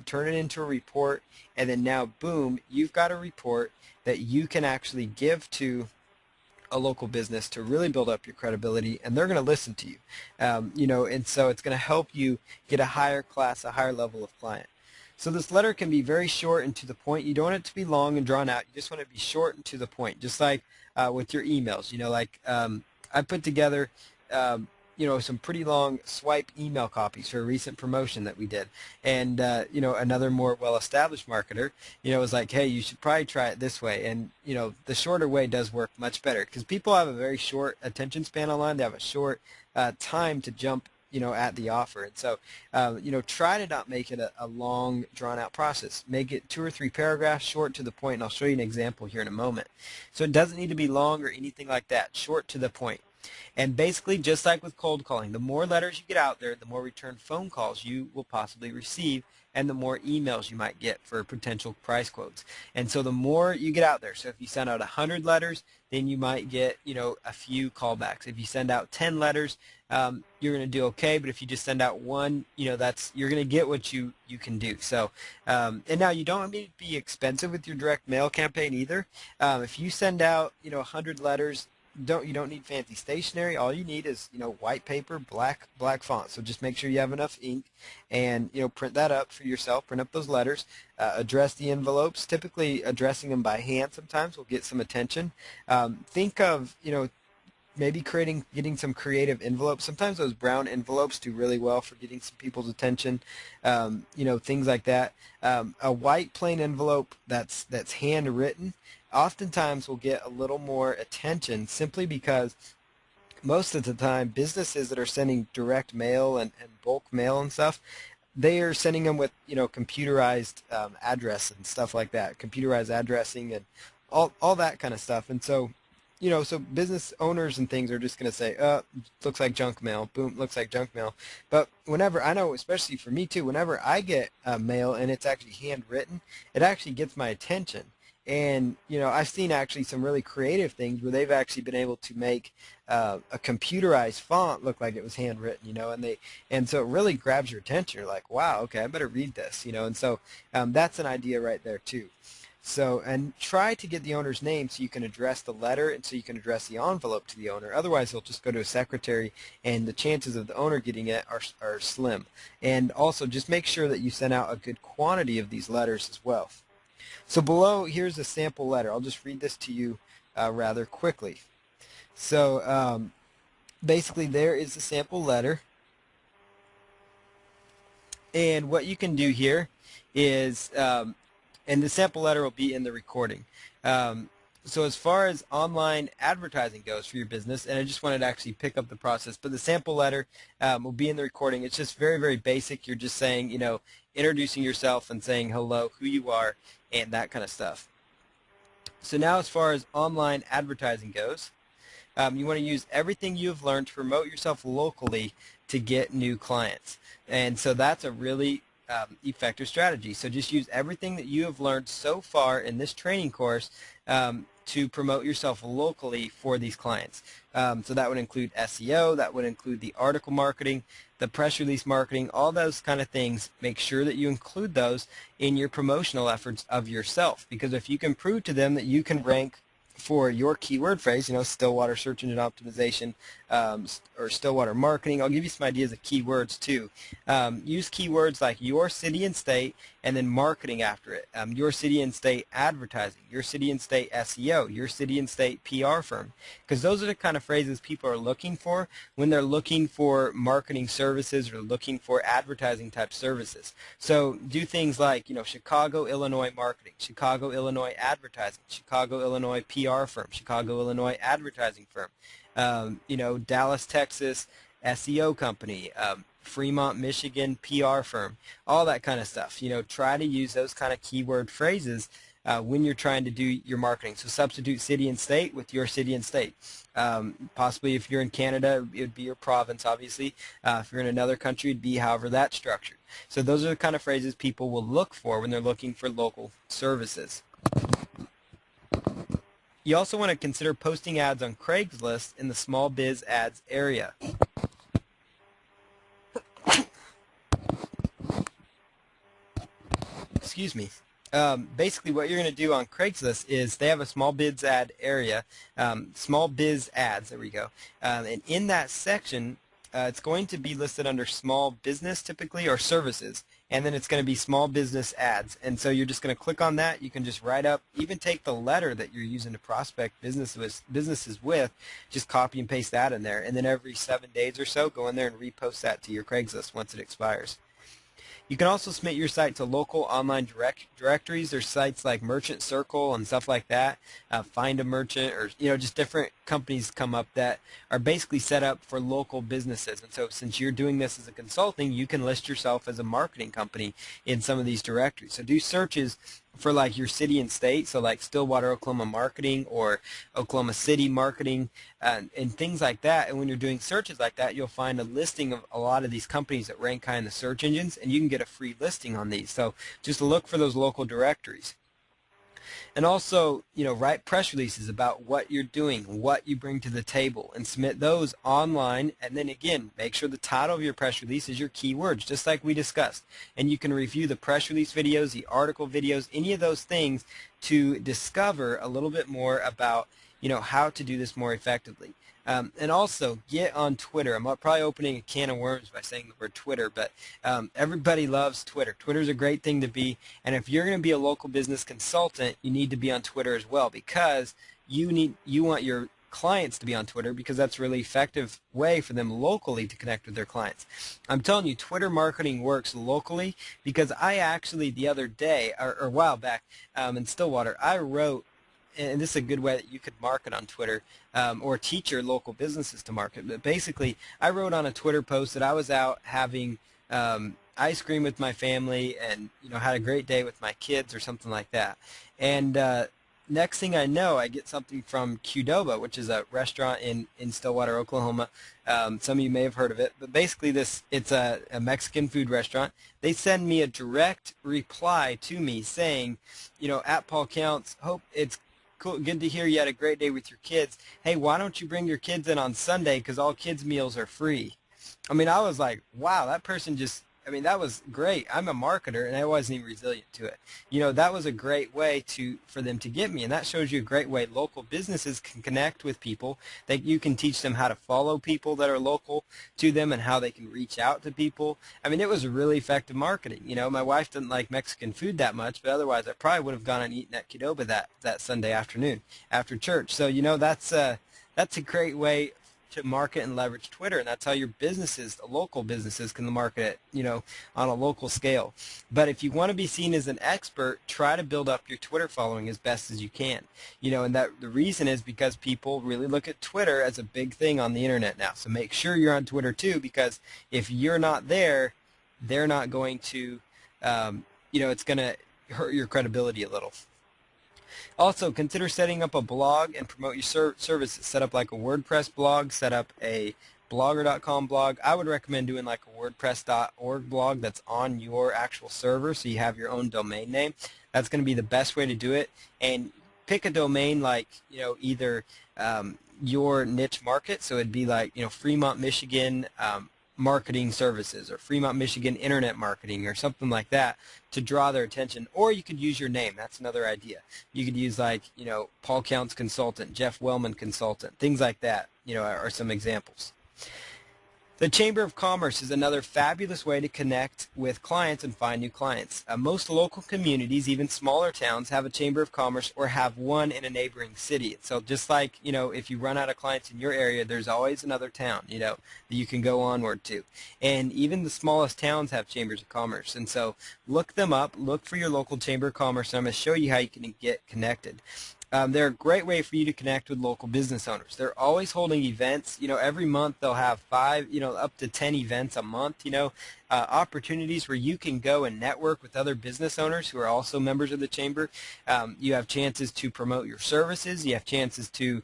turn it into a report, and then now, boom, you've got a report that you can actually give to a local business to really build up your credibility, and they're going to listen to you, and so it's going to help you get a higher class, a higher level of client. So this letter can be very short and to the point. You don't want it to be long and drawn out. You just want it to be short and to the point, just like with your emails. I put together some pretty long swipe email copies for a recent promotion that we did. And, another more well-established marketer, was like, hey, you should probably try it this way. And, the shorter way does work much better because people have a very short attention span online. They have a short time to jump, at the offer. And so, try to not make it a long, drawn-out process. Make it 2 or 3 paragraphs, short to the point, and I'll show you an example here in a moment. So it doesn't need to be long or anything like that. Short to the point. And basically, just like with cold calling, the more letters you get out there, the more return phone calls you will possibly receive, and the more emails you might get for potential price quotes. And so the more you get out there, so if you send out 100 letters, then you might get, a few callbacks. If you send out 10 letters, you're going to do okay. But if you just send out 1, you're going to get what you can do. So, and now you don't need to be expensive with your direct mail campaign either. If you send out, 100 letters, you don't need fancy stationery. All you need is white paper, black font. So just make sure you have enough ink, and print that up for yourself. Print up those letters. Address the envelopes. Typically addressing them by hand sometimes will get some attention. Think of maybe getting some creative envelopes. Sometimes those brown envelopes do really well for getting some people's attention. Things like that. A white plain envelope that's handwritten oftentimes will get a little more attention simply because most of the time businesses that are sending direct mail and bulk mail and stuff, they are sending them with computerized address and stuff like that, computerized addressing and all that kind of stuff. And so so business owners and things are just going to say, looks like junk mail, boom, looks like junk mail. But whenever, I know especially for me too, whenever I get mail and it's actually handwritten, it actually gets my attention. And, I've seen actually some really creative things where they've actually been able to make a computerized font look like it was handwritten, and so it really grabs your attention. You're like, wow, okay, I better read this, and so that's an idea right there too. So, and try to get the owner's name so you can address the letter and so you can address the envelope to the owner. Otherwise, he'll just go to a secretary, and the chances of the owner getting it are slim. And also, just make sure that you send out a good quantity of these letters as well. So below, here's a sample letter. I'll just read this to you rather quickly. So basically, there is a sample letter. And what you can do here is, and the sample letter will be in the recording. So as far as online advertising goes for your business, and I just wanted to actually pick up the process, but the sample letter will be in the recording. It's just very, very basic. You're just saying, introducing yourself and saying hello, who you are, and that kind of stuff. So now as far as online advertising goes, you want to use everything you've learned to promote yourself locally to get new clients. And so that's a really effective strategy. So just use everything that you have learned so far in this training course to promote yourself locally for these clients. So that would include SEO, that would include the article marketing, the press release marketing, all those kind of things. Make sure that you include those in your promotional efforts of yourself, because if you can prove to them that you can rank for your keyword phrase, still water search engine optimization or still water marketing. I'll give you some ideas of keywords too. Use keywords like your city and state and then marketing after it. Your city and state advertising, your city and state SEO, your city and state PR firm. Because those are the kind of phrases people are looking for when they're looking for marketing services or looking for advertising type services. So do things like, Chicago, Illinois marketing, Chicago, Illinois advertising, Chicago, Illinois PR firm, Chicago, Illinois advertising firm, Dallas, Texas SEO company, Fremont, Michigan PR firm, all that kind of stuff. Try to use those kind of keyword phrases when you're trying to do your marketing. So substitute city and state with your city and state. Possibly if you're in Canada, it would be your province, obviously. If you're in another country, it'd be however that's structured. So those are the kind of phrases people will look for when they're looking for local services. You also want to consider posting ads on Craigslist in the small biz ads area. Excuse me. Basically what you're going to do on Craigslist is they have a small biz ad area, small biz ads, there we go. And in that section, it's going to be listed under small business typically, or services, and then it's going to be small business ads. And so you're just going to click on that. You can just write up, even take the letter that you're using to prospect businesses with, just copy and paste that in there, and then every 7 days or so, go in there and repost that to your Craigslist once it expires. You can also submit your site to local online directories. There's sites like Merchant Circle and stuff like that. Find a Merchant, or just different companies come up that are basically set up for local businesses. And so since you're doing this as a consulting, you can list yourself as a marketing company in some of these directories. So do searches for like your city and state, so like Stillwater, Oklahoma marketing, or Oklahoma City marketing, and things like that. And when you're doing searches like that, you'll find a listing of a lot of these companies that rank high in the search engines, and you can get a free listing on these. So just look for those local directories. And also, write press releases about what you're doing, what you bring to the table, and submit those online. And then again, make sure the title of your press release is your keywords, just like we discussed. And you can review the press release videos, the article videos, any of those things to discover a little bit more about, how to do this more effectively. And also, get on Twitter. I'm probably opening a can of worms by saying the word Twitter, but everybody loves Twitter. Twitter's a great thing to be, and if you're going to be a local business consultant, you need to be on Twitter as well, because you want your clients to be on Twitter, because that's a really effective way for them locally to connect with their clients. I'm telling you, Twitter marketing works locally, because I actually the other day, or a while back in Stillwater, I wrote, and this is a good way that you could market on Twitter, or teach your local businesses to market. But basically, I wrote on a Twitter post that I was out having ice cream with my family, and had a great day with my kids or something like that. And next thing I know, I get something from Qdoba, which is a restaurant in Stillwater, Oklahoma. Some of you may have heard of it, but basically it's a Mexican food restaurant. They send me a direct reply to me saying, at Paul Counts, hope it's cool, good to hear you had a great day with your kids. Hey, why don't you bring your kids in on Sunday, because all kids' meals are free. I mean, I was like, wow, that person just, that was great. I'm a marketer, and I wasn't even resilient to it. That was a great way for them to get me, and that shows you a great way local businesses can connect with people, that you can teach them how to follow people that are local to them and how they can reach out to people. It was really effective marketing. My wife didn't like Mexican food that much, but otherwise I probably would have gone and eaten at Qdoba that Sunday afternoon after church. So, that's a great way to market and leverage Twitter, and that's how your businesses, the local businesses, can market it, on a local scale. But if you want to be seen as an expert, try to build up your Twitter following as best as you can. And that the reason is because people really look at Twitter as a big thing on the internet now. So make sure you're on Twitter too, because if you're not there, they're not going to, it's going to hurt your credibility a little. Also, consider setting up a blog and promote your services. Set up like a WordPress blog, set up a blogger.com blog. I would recommend doing like a WordPress.org blog that's on your actual server, so you have your own domain name. That's going to be the best way to do it. And pick a domain like, either your niche market, so it'd be like, Fremont, Michigan, marketing services, or Fremont, Michigan internet marketing, or something like that, to draw their attention. Or you could use your name. That's another idea. You could use like, Paul Counts Consultant, Jeff Wellman Consultant, things like that, are some examples. The Chamber of Commerce is another fabulous way to connect with clients and find new clients. Most local communities, even smaller towns, have a Chamber of Commerce or have one in a neighboring city. So just like, if you run out of clients in your area, there's always another town, that you can go onward to. And even the smallest towns have Chambers of Commerce. And so look them up, look for your local Chamber of Commerce, and I'm going to show you how you can get connected. They're a great way for you to connect with local business owners. They're always holding events. Every month they'll have 5, up to 10 events a month, opportunities where you can go and network with other business owners who are also members of the chamber. You have chances to promote your services. You have chances to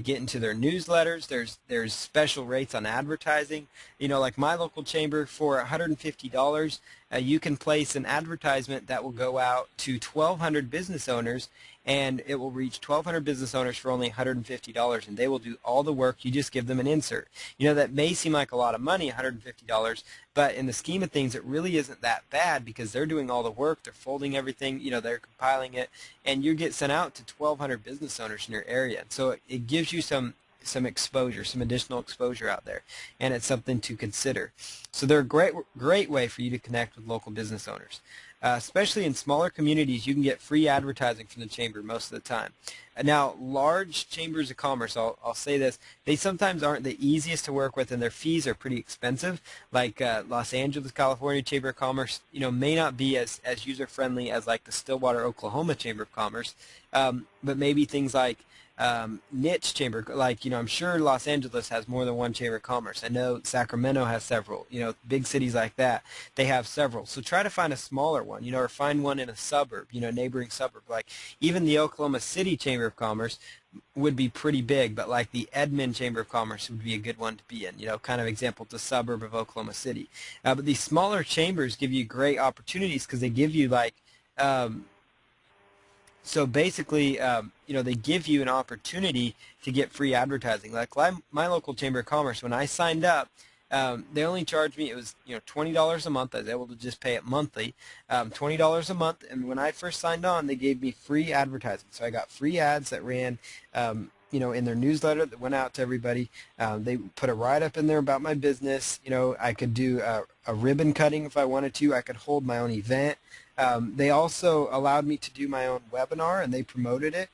get into their newsletters. There's special rates on advertising. Like my local chamber, for $150, you can place an advertisement that will go out to 1,200 business owners, and it will reach 1,200 business owners for only $150, and they will do all the work. You just give them an insert. That may seem like a lot of money, $150, but in the scheme of things, it really isn't that bad because they're doing all the work. They're folding everything. They're compiling it, and you get sent out to 1,200 business owners in your area. So it gives you some exposure, some additional exposure out there, and it's something to consider. So they're a great way for you to connect with local business owners. Especially in smaller communities, you can get free advertising from the chamber most of the time. Now, large chambers of commerce, I'll say this, they sometimes aren't the easiest to work with, and their fees are pretty expensive. Like Los Angeles, California Chamber of Commerce, may not be as user-friendly as like the Stillwater, Oklahoma Chamber of Commerce, but maybe things like niche chamber, like, I'm sure Los Angeles has more than one chamber of commerce. I know Sacramento has several, big cities like that, they have several. So try to find a smaller one, or find one in a suburb, neighboring suburb. Like even the Oklahoma City Chamber of Commerce would be pretty big, but like the Edmond Chamber of Commerce would be a good one to be in, kind of example, it's a suburb of Oklahoma City. But these smaller chambers give you great opportunities because they give you like, so basically, they give you an opportunity to get free advertising. Like my local Chamber of Commerce, when I signed up, they only charged me, it was $20 a month. I was able to just pay it monthly, $20 a month. And when I first signed on, they gave me free advertising. So I got free ads that ran, in their newsletter that went out to everybody. They put a write-up in there about my business. I could do a ribbon cutting if I wanted to. I could hold my own event. They also allowed me to do my own webinar, and they promoted it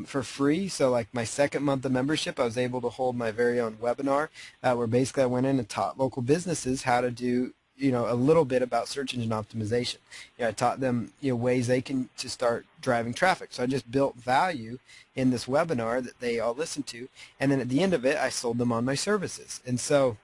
for free. So like my second month of membership, I was able to hold my very own webinar where basically I went in and taught local businesses how to do a little bit about search engine optimization. I taught them ways they can to start driving traffic. So I just built value in this webinar that they all listened to, and then at the end of it, I sold them on my services. And so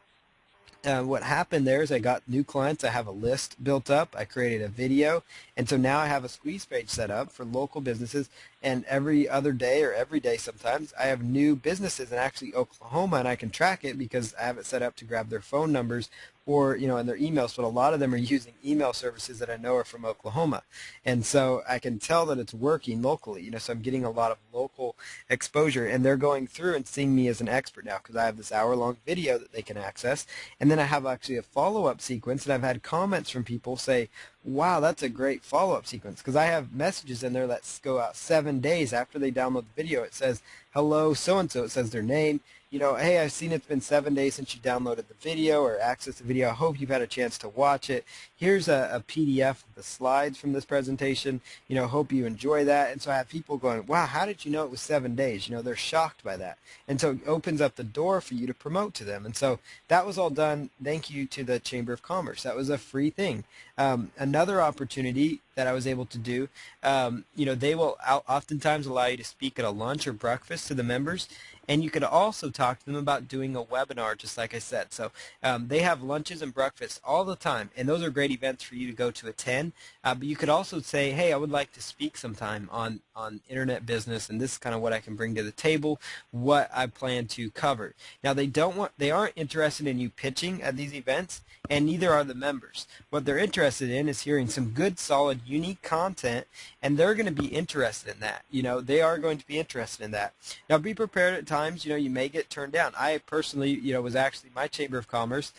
what happened there is I got new clients. I have a list built up. I created a video, and so now I have a squeeze page set up for local businesses, and every other day or every day sometimes I have new businesses in actually Oklahoma, and I can track it because I have it set up to grab their phone numbers or and their emails, but a lot of them are using email services that I know are from Oklahoma, and so I can tell that it's working locally. So I'm getting a lot of local exposure, and they're going through and seeing me as an expert now because I have this hour-long video that they can access, and then I have actually a follow-up sequence, and I've had comments from people say, wow, that's a great follow-up sequence, because I have messages in there that go out 7 days after they download the video. It says, hello, so-and-so. It says their name. Hey, I've seen it's been 7 days since you downloaded the video or accessed the video. I hope you've had a chance to watch it. Here's a PDF of the slides from this presentation. Hope you enjoy that. And so I have people going, wow, how did you know it was 7 days? They're shocked by that. And so it opens up the door for you to promote to them. And so that was all done. Thank you to the Chamber of Commerce. That was a free thing. Another opportunity that I was able to do, they will oftentimes allow you to speak at a lunch or breakfast to the members, and you could also talk to them about doing a webinar, just like I said. So they have lunches and breakfasts all the time, and those are great events for you to go to attend. But you could also say, hey, I would like to speak sometime on internet business, and this is kind of what I can bring to the table, what I plan to cover. Now they aren't interested in you pitching at these events, and neither are the members. What they're interested in is hearing some good, solid, unique content, and they're going to be interested in that. They are going to be interested in that. Now, be prepared at times, you may get turned down. I personally, was actually, my Chamber of Commerce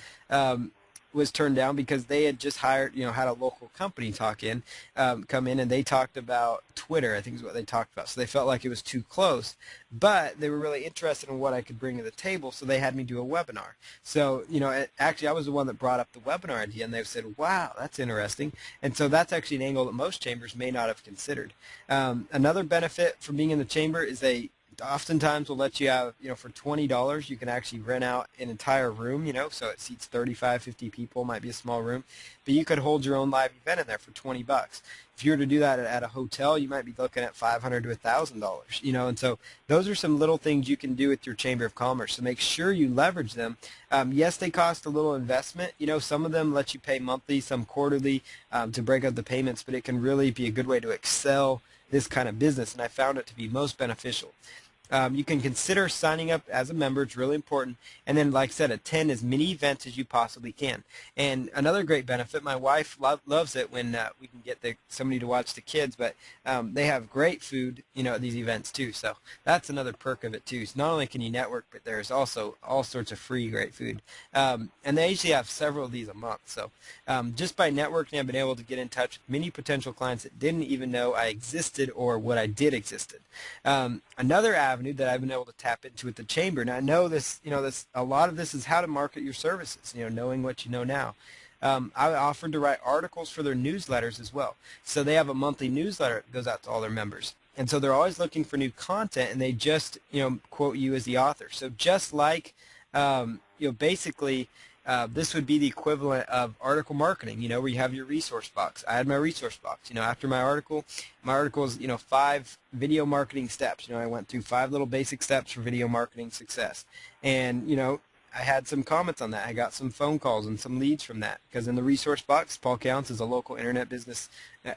was turned down because they had just hired, had a local company come in, and they talked about Twitter, I think is what they talked about. So they felt like it was too close, but they were really interested in what I could bring to the table, so they had me do a webinar. So, actually I was the one that brought up the webinar idea, and they said, wow, that's interesting. And so that's actually an angle that most chambers may not have considered. Another benefit from being in the chamber is they oftentimes we'll let you have, for $20, you can actually rent out an entire room, so it seats 35, 50 people, might be a small room, but you could hold your own live event in there for $20. If you were to do that at a hotel, you might be looking at $500 to $1,000, and so those are some little things you can do with your Chamber of Commerce. So make sure you leverage them. Yes, they cost a little investment. Some of them let you pay monthly, some quarterly, to break up the payments, but it can really be a good way to excel this kind of business, and I found it to be most beneficial. You can consider signing up as a member. It's really important. And then, like I said, attend as many events as you possibly can. And another great benefit, my wife loves it when we can get somebody to watch the kids, but they have great food, at these events too. So that's another perk of it too. So not only can you network, but there's also all sorts of free great food. And they usually have several of these a month. So just by networking, I've been able to get in touch with many potential clients that didn't even know I existed or what I did existed. Another avenue that I've been able to tap into with the Chamber. Now I know this, a lot of this is how to market your services, knowing what you know now. I offered to write articles for their newsletters as well. So they have a monthly newsletter that goes out to all their members. And so they're always looking for new content, and they just, quote you as the author. So just like, basically, this would be the equivalent of article marketing, where you have your resource box. I had my resource box, after my article is, 5 video marketing steps. I went through 5 little basic steps for video marketing success. And, I had some comments on that. I got some phone calls and some leads from that, because in the resource box, Paul Counts is a local internet business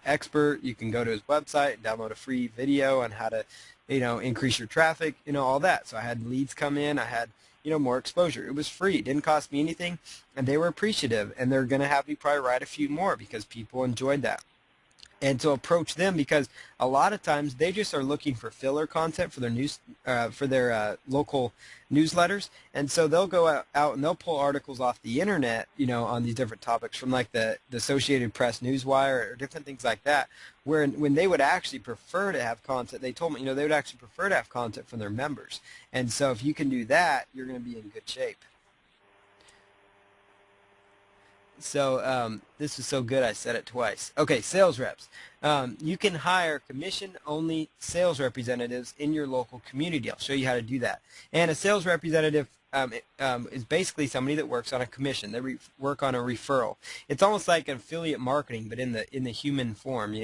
expert. You can go to his website, download a free video on how to, increase your traffic, all that. So I had leads come in. I had, more exposure. It was free. It didn't cost me anything, and they were appreciative, and they're going to have me probably write a few more because people enjoyed that. And to approach them, because a lot of times they just are looking for filler content for their local newsletters, and so they'll go out and they'll pull articles off the internet, on these different topics from like the Associated Press Newswire or different things like that, where when they would actually prefer to have content, they told me, they would actually prefer to have content from their members. And so if you can do that, you're going to be in good shape. So this is so good I said it twice. Okay, sales reps. You can hire commission-only sales representatives in your local community. I'll show you how to do that. And a sales representative is basically somebody that works on a commission. They work on a referral. It's almost like affiliate marketing, but in the human form,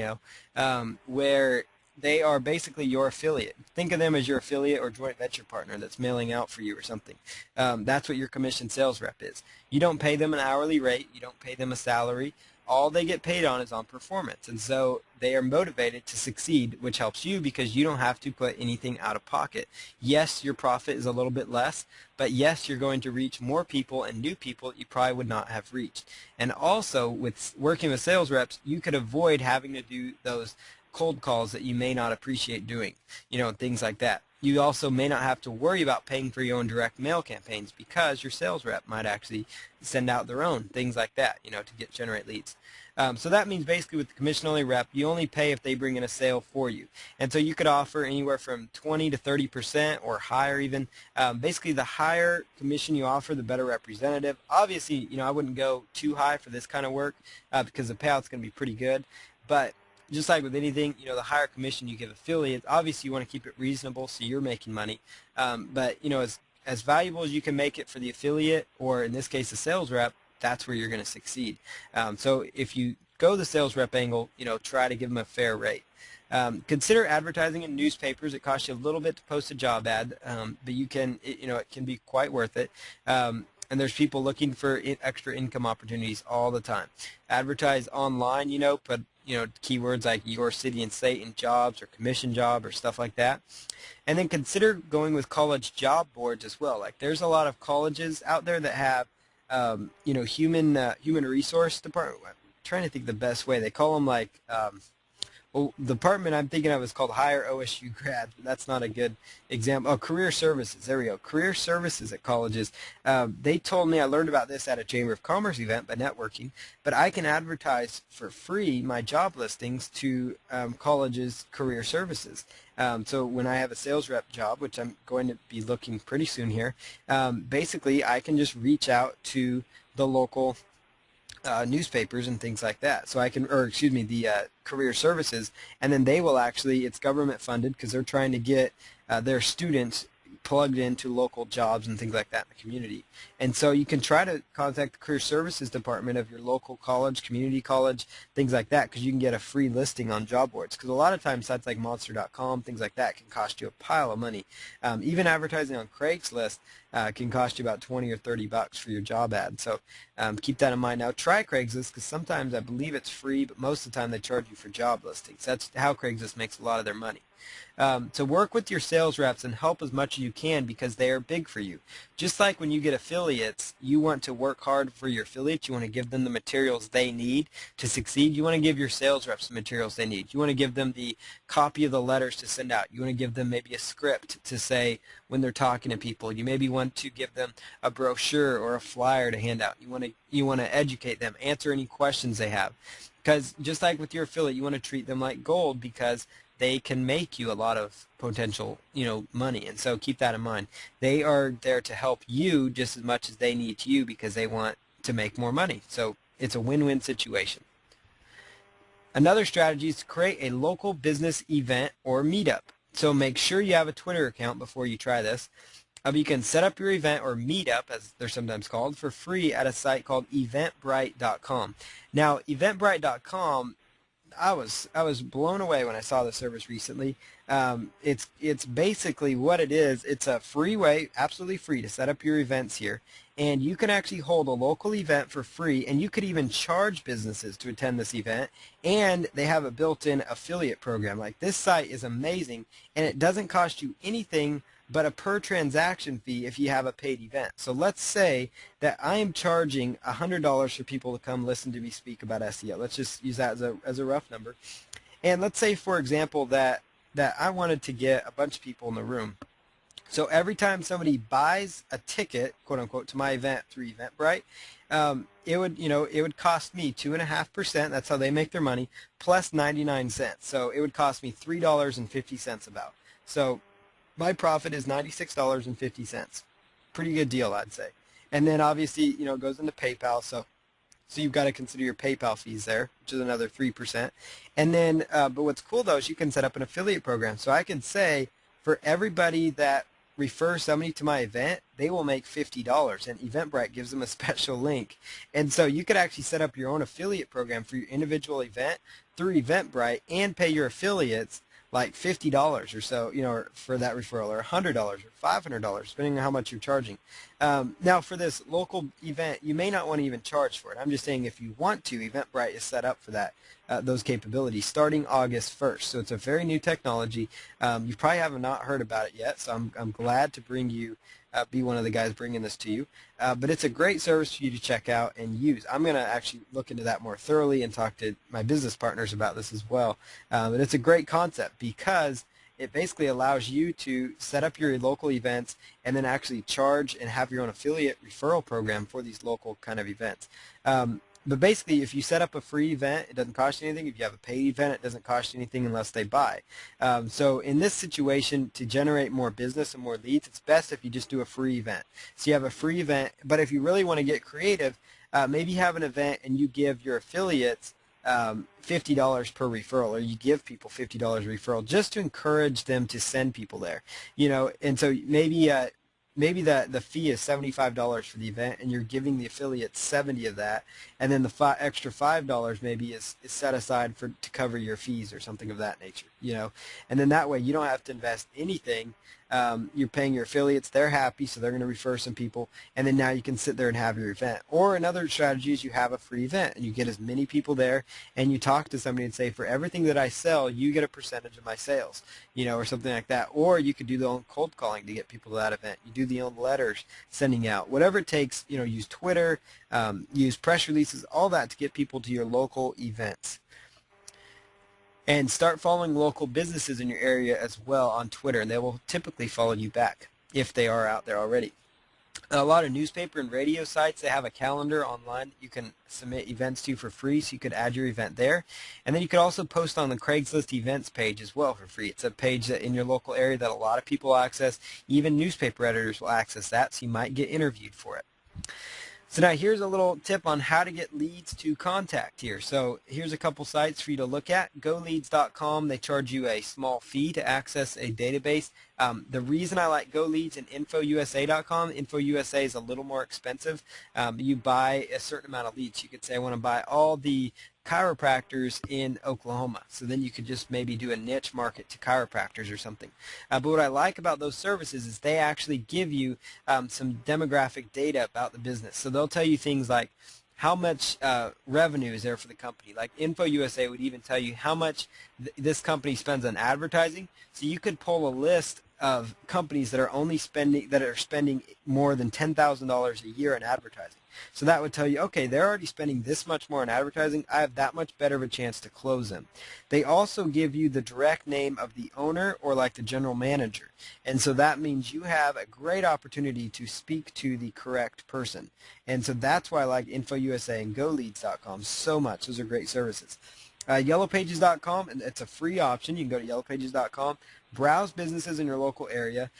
where they are basically your affiliate. Think of them as your affiliate or joint venture partner that's mailing out for you or something. That's what your commission sales rep is. You don't pay them an hourly rate. You don't pay them a salary. All they get paid on is on performance. And so they are motivated to succeed, which helps you because you don't have to put anything out of pocket. Yes, your profit is a little bit less, but yes, you're going to reach more people and new people that you probably would not have reached. And also, with working with sales reps, you could avoid having to do those cold calls that you may not appreciate doing, things like that. You also may not have to worry about paying for your own direct mail campaigns because your sales rep might actually send out their own, things like that, to generate leads. So that means basically with the commission-only rep, you only pay if they bring in a sale for you. And so you could offer anywhere from 20 to 30% or higher even. Basically, the higher commission you offer, the better representative. Obviously, I wouldn't go too high for this kind of work because the payout's going to be pretty good. But just like with anything, the higher commission you give affiliates, obviously you want to keep it reasonable so you're making money. But, as valuable as you can make it for the affiliate, or in this case, the sales rep, that's where you're going to succeed. So if you go the sales rep angle, try to give them a fair rate. Consider advertising in newspapers. It costs you a little bit to post a job ad, but you can, it can be quite worth it. And there's people looking for extra income opportunities all the time. Advertise online, put keywords like your city and state and jobs or commission job or stuff like that. And then consider going with college job boards as well. Like there's a lot of colleges out there that have human resource department. I'm trying to think the best way. They call them like well, the department I'm thinking of is called Higher OSU Grads, but that's not a good example. Oh, Career Services. There we go. Career Services at colleges. They told me, I learned about this at a Chamber of Commerce event by networking, but I can advertise for free my job listings to colleges' career services. So when I have a sales rep job, which I'm going to be looking pretty soon here, basically I can just reach out to the local newspapers and things like that. So I can, or excuse me, the career services, and then they will actually, it's government funded because they're trying to get their students plugged into local jobs and things like that in the community. And so you can try to contact the career services department of your local college, community college, things like that, because you can get a free listing on job boards. Because a lot of times sites like monster.com, things like that, can cost you a pile of money. Even advertising on Craigslist can cost you about 20 or 30 bucks for your job ad. So keep that in mind. Now try Craigslist, because sometimes I believe it's free, but most of the time they charge you for job listings. That's how Craigslist makes a lot of their money. To work with your sales reps and help as much as you can, because they are big for you. Just like when you get affiliates, you want to work hard for your affiliates. You want to give them the materials they need to succeed. You want to give your sales reps the materials they need. You want to give them the copy of the letters to send out. You want to give them maybe a script to say when they're talking to people. You maybe want to give them a brochure or a flyer to hand out. You want to educate them, answer any questions they have. Because just like with your affiliate, you want to treat them like gold, because they can make you a lot of potential, money. And so keep that in mind. They are there to help you just as much as they need you, because they want to make more money. So it's a win-win situation. Another strategy is to create a local business event or meetup. So make sure you have a Twitter account before you try this. You can set up your event or meetup, as they're sometimes called, for free at a site called eventbrite.com. Now, eventbrite.com, I was blown away when I saw the service recently. It's basically what it is. It's a free way, absolutely free, to set up your events here, and you can actually hold a local event for free, and you could even charge businesses to attend this event, and they have a built-in affiliate program. Like, this site is amazing, and it doesn't cost you anything but a per transaction fee if you have a paid event. So let's say that I am charging $100 for people to come listen to me speak about SEO. Let's just use that as a rough number. And let's say, for example, that I wanted to get a bunch of people in the room. So every time somebody buys a ticket, quote unquote, to my event through Eventbrite, it would cost me 2.5%. That's how they make their money, plus 99 cents. So it would cost me $3.50 about. So my profit is $96.50. Pretty good deal, I'd say. And then obviously, it goes into PayPal. So you've got to consider your PayPal fees there, which is another 3%. And then, but what's cool though is you can set up an affiliate program. So I can say, for everybody that refers somebody to my event, they will make $50, and Eventbrite gives them a special link. And so you could actually set up your own affiliate program for your individual event through Eventbrite and pay your affiliates like $50 or so, for that referral, or $100 or $500, depending on how much you're charging. Now, for this local event, you may not want to even charge for it. I'm just saying, if you want to, Eventbrite is set up for that, those capabilities, starting August 1st. So it's a very new technology. You probably have not heard about it yet, so I'm glad to bring you, be one of the guys bringing this to you. But it's a great service for you to check out and use. I'm going to actually look into that more thoroughly and talk to my business partners about this as well. But it's a great concept, because it basically allows you to set up your local events and then actually charge and have your own affiliate referral program for these local kind of events. But basically, if you set up a free event, it doesn't cost you anything. If you have a paid event, it doesn't cost you anything unless they buy. So in this situation, to generate more business and more leads, it's best if you just do a free event. So you have a free event, but if you really want to get creative, maybe have an event and you give your affiliates $50 per referral, or you give people $50 referral just to encourage them to send people there. And so maybe the fee is $75 for the event, and you're giving the affiliate 70 of that, and then the extra $5 maybe is set aside to cover your fees or something of that nature. And then that way you don't have to invest anything. You're paying your affiliates, they're happy, so they're going to refer some people, and then now you can sit there and have your event. Or another strategy is you have a free event, and you get as many people there, and you talk to somebody and say, for everything that I sell, you get a percentage of my sales, or something like that. Or you could do the own cold calling to get people to that event. You do the own letters sending out, whatever it takes. Use Twitter, use press releases, all that to get people to your local events. And start following local businesses in your area as well on Twitter, and they will typically follow you back if they are out there already. A lot of newspaper and radio sites, they have a calendar online that you can submit events to for free, so you could add your event there. And then you could also post on the Craigslist events page as well for free. It's a page that in your local area that a lot of people access. Even newspaper editors will access that, so you might get interviewed for it. So now here's a little tip on how to get leads to contact here. So here's a couple sites for you to look at. GoLeads.com, they charge you a small fee to access a database. The reason I like GoLeads and InfoUSA.com, InfoUSA is a little more expensive. You buy a certain amount of leads. You could say I want to buy all the chiropractors in Oklahoma. So then you could just maybe do a niche market to chiropractors or something. But what I like about those services is they actually give you some demographic data about the business. So they'll tell you things like how much revenue is there for the company. Like InfoUSA would even tell you how much this company spends on advertising. So you could pull a list of companies that are spending more than $10,000 a year in advertising. So that would tell you, okay, they're already spending this much more on advertising. I have that much better of a chance to close them. They also give you the direct name of the owner or like the general manager. And so that means you have a great opportunity to speak to the correct person. And so that's why I like InfoUSA and GoLeads.com so much. Those are great services. YellowPages.com, and it's a free option. You can go to YellowPages.com, browse businesses in your local area.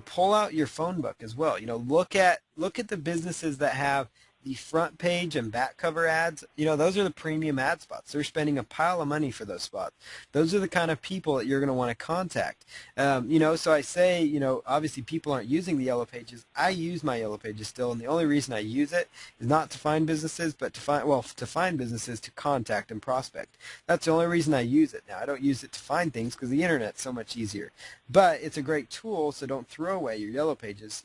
Pull out your phone book as well. Look at the businesses that have the front page and back cover ads. Those are the premium ad spots. They're spending a pile of money for those spots. Those are the kind of people that you're going to want to contact. So I say, obviously people aren't using the Yellow Pages. I use my Yellow Pages still, and the only reason I use it is not to find businesses, but to find businesses to contact and prospect. That's the only reason I use it now. I don't use it to find things because the internet's so much easier. But it's a great tool, so don't throw away your Yellow Pages,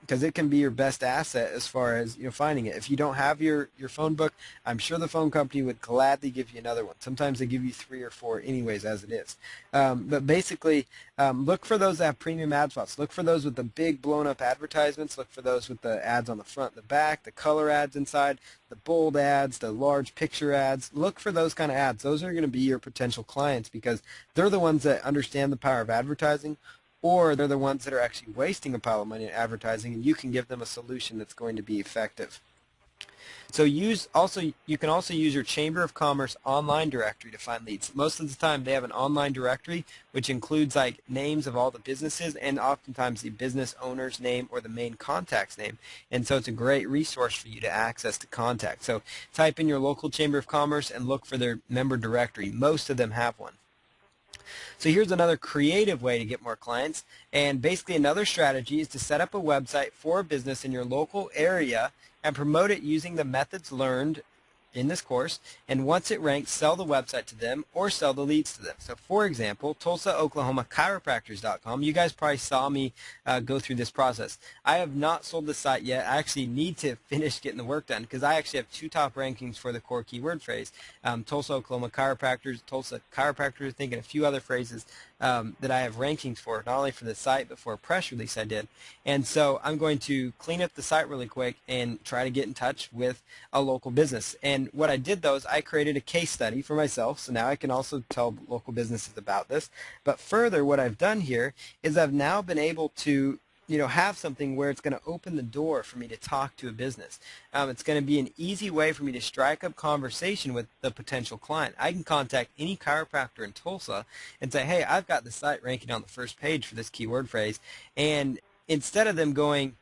because it can be your best asset as far as finding it. If you don't have your phone book, I'm sure the phone company would gladly give you another one. Sometimes they give you 3 or 4 anyways as it is. But basically, look for those that have premium ad spots. Look for those with the big blown up advertisements. Look for those with the ads on the front, the back, the color ads inside, the bold ads, the large picture ads. Look for those kind of ads. Those are going to be your potential clients because they're the ones that understand the power of advertising, or they're the ones that are actually wasting a pile of money in advertising, and you can give them a solution that's going to be effective. So you can also use your Chamber of Commerce online directory to find leads. Most of the time they have an online directory which includes like names of all the businesses and oftentimes the business owner's name or the main contact's name. And so it's a great resource for you to access to contact. So type in your local Chamber of Commerce and look for their member directory. Most of them have one. So here's another creative way to get more clients, and basically another strategy is to set up a website for a business in your local area and promote it using the methods learned in this course, and once it ranks, sell the website to them or sell the leads to them. So for example, Tulsa, Oklahoma, chiropractors.com, you guys probably saw me go through this process. I have not sold the site yet. I actually need to finish getting the work done because I actually have 2 top rankings for the core keyword phrase. Tulsa, Oklahoma, chiropractors, Tulsa chiropractors, I think, and a few other phrases that I have rankings for, not only for the site but for a press release I did. And so I'm going to clean up the site really quick and try to get in touch with a local business. And what I did though is I created a case study for myself, so now I can also tell local businesses about this. But further, what I've done here is I've now been able to have something where it's going to open the door for me to talk to a business. It's going to be an easy way for me to strike up conversation with the potential client. I can contact any chiropractor in Tulsa and say, hey, I've got the site ranking on the first page for this keyword phrase, and instead of them going,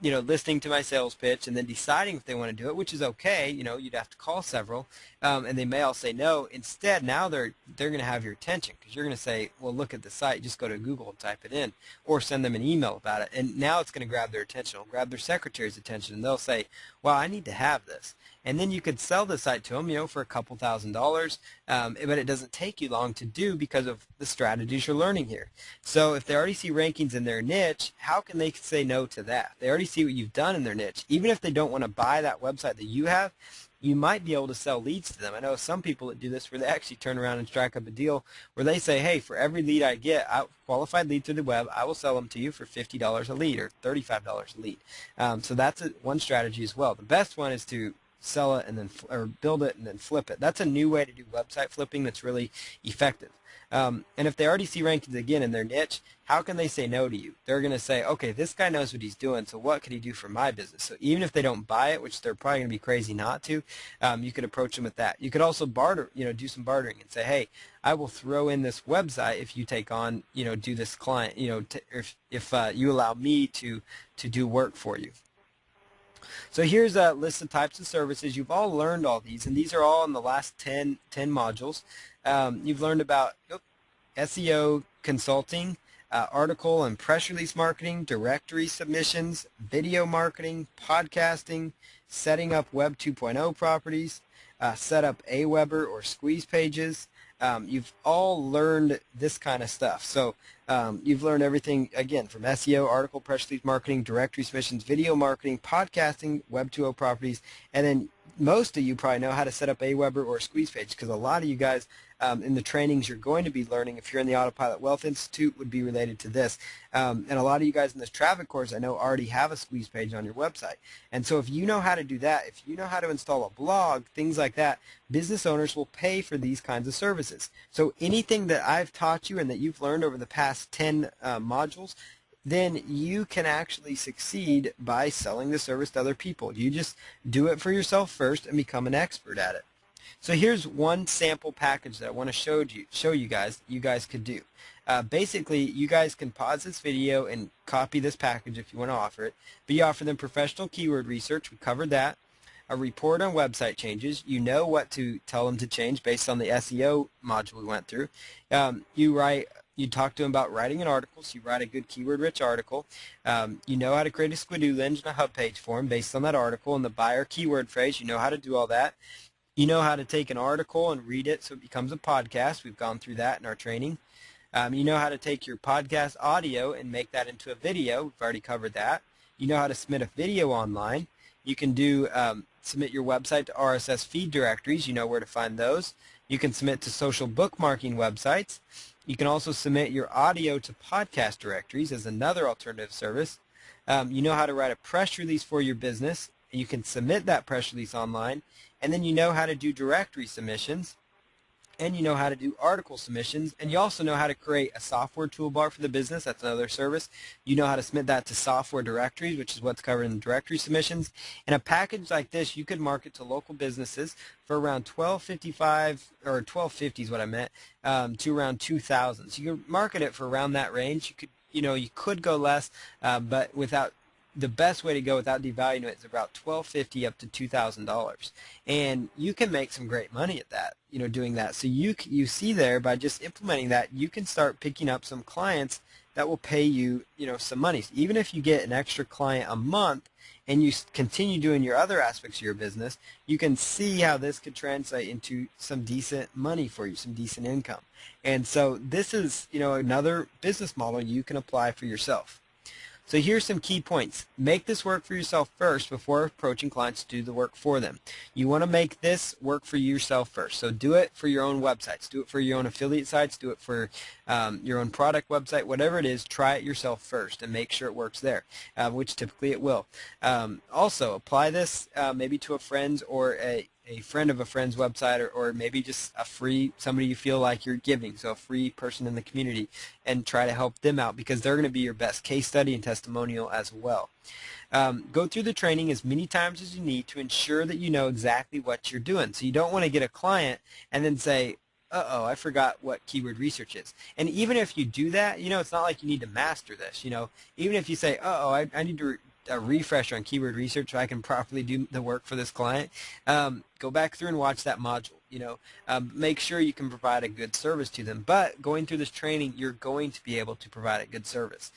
listening to my sales pitch and then deciding if they want to do it, which is okay, you'd have to call several, and they may all say no. Instead, now they're going to have your attention because you're going to say, well, look at the site, just go to Google and type it in, or send them an email about it. And now it's going to grab their attention. It'll grab their secretary's attention, and they'll say, well, I need to have this. And then you could sell the site to them, for a couple $1,000s, but it doesn't take you long to do because of the strategies you're learning here. So if they already see rankings in their niche, how can they say no to that? They already see what you've done in their niche. Even if they don't want to buy that website that you have, you might be able to sell leads to them. I know some people that do this where they actually turn around and strike up a deal where they say, hey, for every lead I get, qualified lead through the web, I will sell them to you for $50 a lead or $35 a lead. So that's one strategy as well. The best one is to sell it and then or build it and then flip it. That's a new way to do website flipping that's really effective. And if they already see rankings again in their niche, how can they say no to you? They're going to say, okay, this guy knows what he's doing, so what could he do for my business? So even if they don't buy it, which they're probably going to be crazy not to, you could approach them with that. You could also barter, do some bartering and say, hey, I will throw in this website if you take on, do this client, if you allow me to do work for you. So here's a list of types of services. You've all learned all these, and these are all in the last 10 modules. You've learned about SEO consulting, article and press release marketing, directory submissions, video marketing, podcasting, setting up Web 2.0 properties, set up Aweber or squeeze pages. You've all learned this kind of stuff. So you've learned everything, again, from SEO, article, press release marketing, directory submissions, video marketing, podcasting, Web 2.0 properties, and then most of you probably know how to set up Aweber or a squeeze page, because a lot of you guys in the trainings you're going to be learning, if you're in the Autopilot Wealth Institute, would be related to this. And a lot of you guys in this traffic course I know already have a squeeze page on your website. And so if you know how to do that, if you know how to install a blog, things like that, business owners will pay for these kinds of services. So anything that I've taught you and that you've learned over the past 10 modules, then you can actually succeed by selling the service to other people. You just do it for yourself first and become an expert at it. So here's one sample package that I want to show you guys could do. Basically, you guys can pause this video and copy this package if you want to offer it. But you offer them professional keyword research. We covered that. A report on website changes. You know what to tell them to change based on the SEO module we went through. You talk to them about writing an article, so you write a good keyword-rich article. You know how to create a Squidoo link and a hub page form based on that article and the buyer keyword phrase. You know how to do all that. You know how to take an article and read it so it becomes a podcast. We've gone through that in our training. You know how to take your podcast audio and make that into a video. We've already covered that. You know how to submit a video online. You can submit your website to RSS feed directories. You know where to find those. You can submit to social bookmarking websites. You can also submit your audio to podcast directories as another alternative service. You know how to write a press release for your business. You can submit that press release online. And then you know how to do directory submissions. And you know how to do article submissions. And you also know how to create a software toolbar for the business. That's another service. You know how to submit that to software directories, which is what's covered in directory submissions. And a package like this, you could market to local businesses for around $12.55, or $12.50 is what I meant, to around $2,000. So you could market it for around that range. You could go less, but the best way to go without devaluing it is about $12.50 up to $2,000, and you can make some great money at that. Doing that. So you see there, by just implementing that, you can start picking up some clients that will pay you, some money. So even if you get an extra client a month and you continue doing your other aspects of your business, you can see how this could translate into some decent money for you, some decent income. And so this is, another business model you can apply for yourself. So here's some key points. Make this work for yourself first before approaching clients to do the work for them. You want to make this work for yourself first. So do it for your own websites. Do it for your own affiliate sites. Do it for your own product website. Whatever it is, try it yourself first and make sure it works there, which typically it will. Also, apply this maybe to a friend's or a friend of a friend's website, or maybe just somebody you feel like you're giving, so a free person in the community, and try to help them out, because they're going to be your best case study and testimonial as well. Go through the training as many times as you need to ensure that you know exactly what you're doing. So you don't want to get a client and then say, uh-oh, I forgot what keyword research is. And even if you do that, it's not like you need to master this. Even if you say, uh-oh, I need to a refresher on keyword research so I can properly do the work for this client, go back through and watch that module. Make sure you can provide a good service to them. But going through this training, you're going to be able to provide a good service.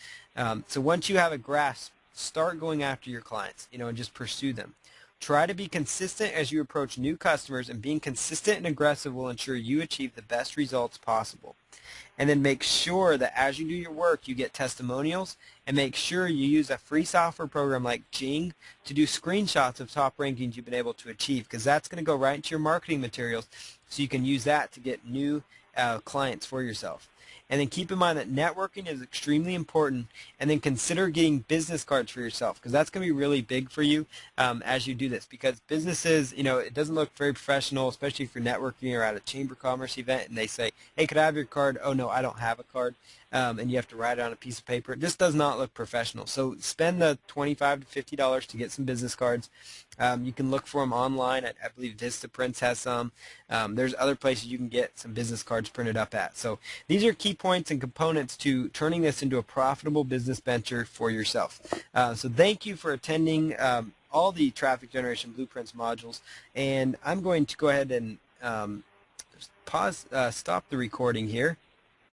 So once you have a grasp, start going after your clients, and just pursue them. Try to be consistent as you approach new customers, and being consistent and aggressive will ensure you achieve the best results possible. And then make sure that as you do your work, you get testimonials, and make sure you use a free software program like Jing to do screenshots of top rankings you've been able to achieve, because that's going to go right into your marketing materials, so you can use that to get new clients for yourself. And then keep in mind that networking is extremely important, and then consider getting business cards for yourself, because that's going to be really big for you as you do this, because businesses, it doesn't look very professional, especially if you're networking or at a chamber of commerce event and they say, hey, could I have your card? Oh, no, I don't have a card. And you have to write it on a piece of paper. It just does not look professional. So spend the $25 to $50 to get some business cards. You can look for them online. I believe Vistaprints has some. There's other places you can get some business cards printed up at. So these are key points and components to turning this into a profitable business venture for yourself. So thank you for attending all the traffic generation blueprints modules, and I'm going to go ahead and stop the recording here.